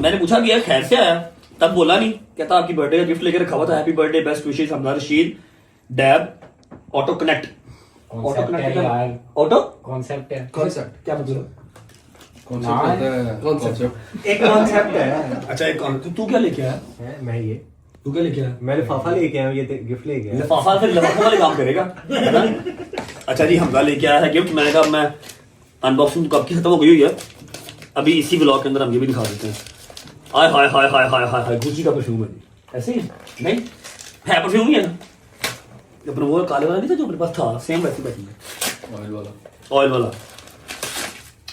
मैंने पूछा कि यार खैर से आया, तब बोला नहीं, कहता आपकी बर्थडे का गिफ्ट लेकर रखा हुआ था, happy birthday, best wishes, Hamda Rashid, डैब, auto connect. Auto connect, auto concept है, कॉन्सेप्ट क्या मतलब? कॉन्सेप्ट होता है कॉन्सेप्ट एक कॉन्सेप्ट है। अच्छा एक तू क्या लेके आया? मैं ये तू क्या लेके आया? मैं लिफाफा लेके आया हूँ, ये गिफ्ट लेके आया। लिफाफा फिर लिफाफे वाले काम करेगा है ना? अच्छा जी हमजा लेके आया है गिफ्ट। मैंने कहा मैं अनबॉक्सिंग कब की खत्म हो गई हुई है, अभी इसी ब्लॉग के अंदर हम ये भी दिखा देते हैं। हाय हाय हाय हाय हाय हाय हाय गुची का परफ्यूम है। ऐसे ही नहीं है, परफ्यूम ही है ना अपना वो काले वाला नहीं था जो मेरे पास था, सेम वैसी पैकिंग है, ऑयल वाला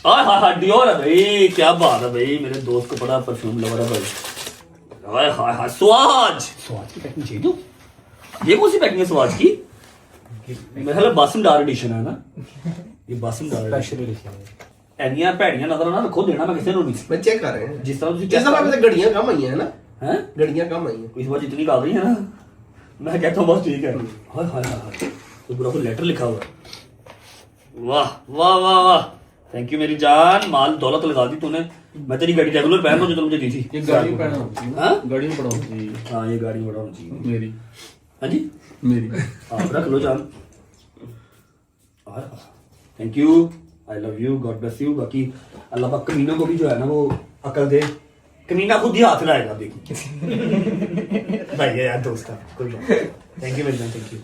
हाय हाय हाय डियोर है भाई। क्या बात है भाई, मेरे दोस्त को बड़ा परफ्यूम लवर है भाई। हाय हाय हाय स्वाज की पैकिंग चाहिए तो ये कौन सी पैकिंग है स्वाज की? मेरे ख्याल बासमदार एडिशन है ना ये, बासमदार स्पेशल एडिशन है। ਐਨੀਆਂ ਭੈੜੀਆਂ ਨਜ਼ਰ ਨਾ ਰੱਖੋ, ਦੇਣਾ ਮੈਂ ਕਿਸੇ ਨੂੰ ਨਹੀਂ। मैं चेक कर रहे हैं जिस तरह ਤੁਸੀਂ जिस तरह पे घड़ियां कम आई हैं ना, हैं घड़ियां कम आई हैं। इस बार जितनी डाल रही है ना मैं कहता हूँ बस ठीक है। हाय हाय हाय तो पूरा कोई लेटर लिखा हुआ है। वाह वाह वाह वाह थैंक यू मेरी जान, माल दौलत लगा दी तूने। मैं तेरी गाड़ी रेगुलर पहन रहा हूँ जो तुम मुझे दी थी। ये गाड़ी पहना होती है हाँ? गाड़ी में पड़ा होती है हाँ ये गाड़ी बड़ा होना चाहिए मेरी हाँ जी मेरी आप रख लो जान। Thank you I love you God bless you. बाकी अल्लाह पाक कमीनों को भी जो है ना वो अकल दे, कमीना खुद ही हाथ लाएगा देखो भाई यार दोस्त कोई बात। थैंक यू मेरी जान, थैंक यू।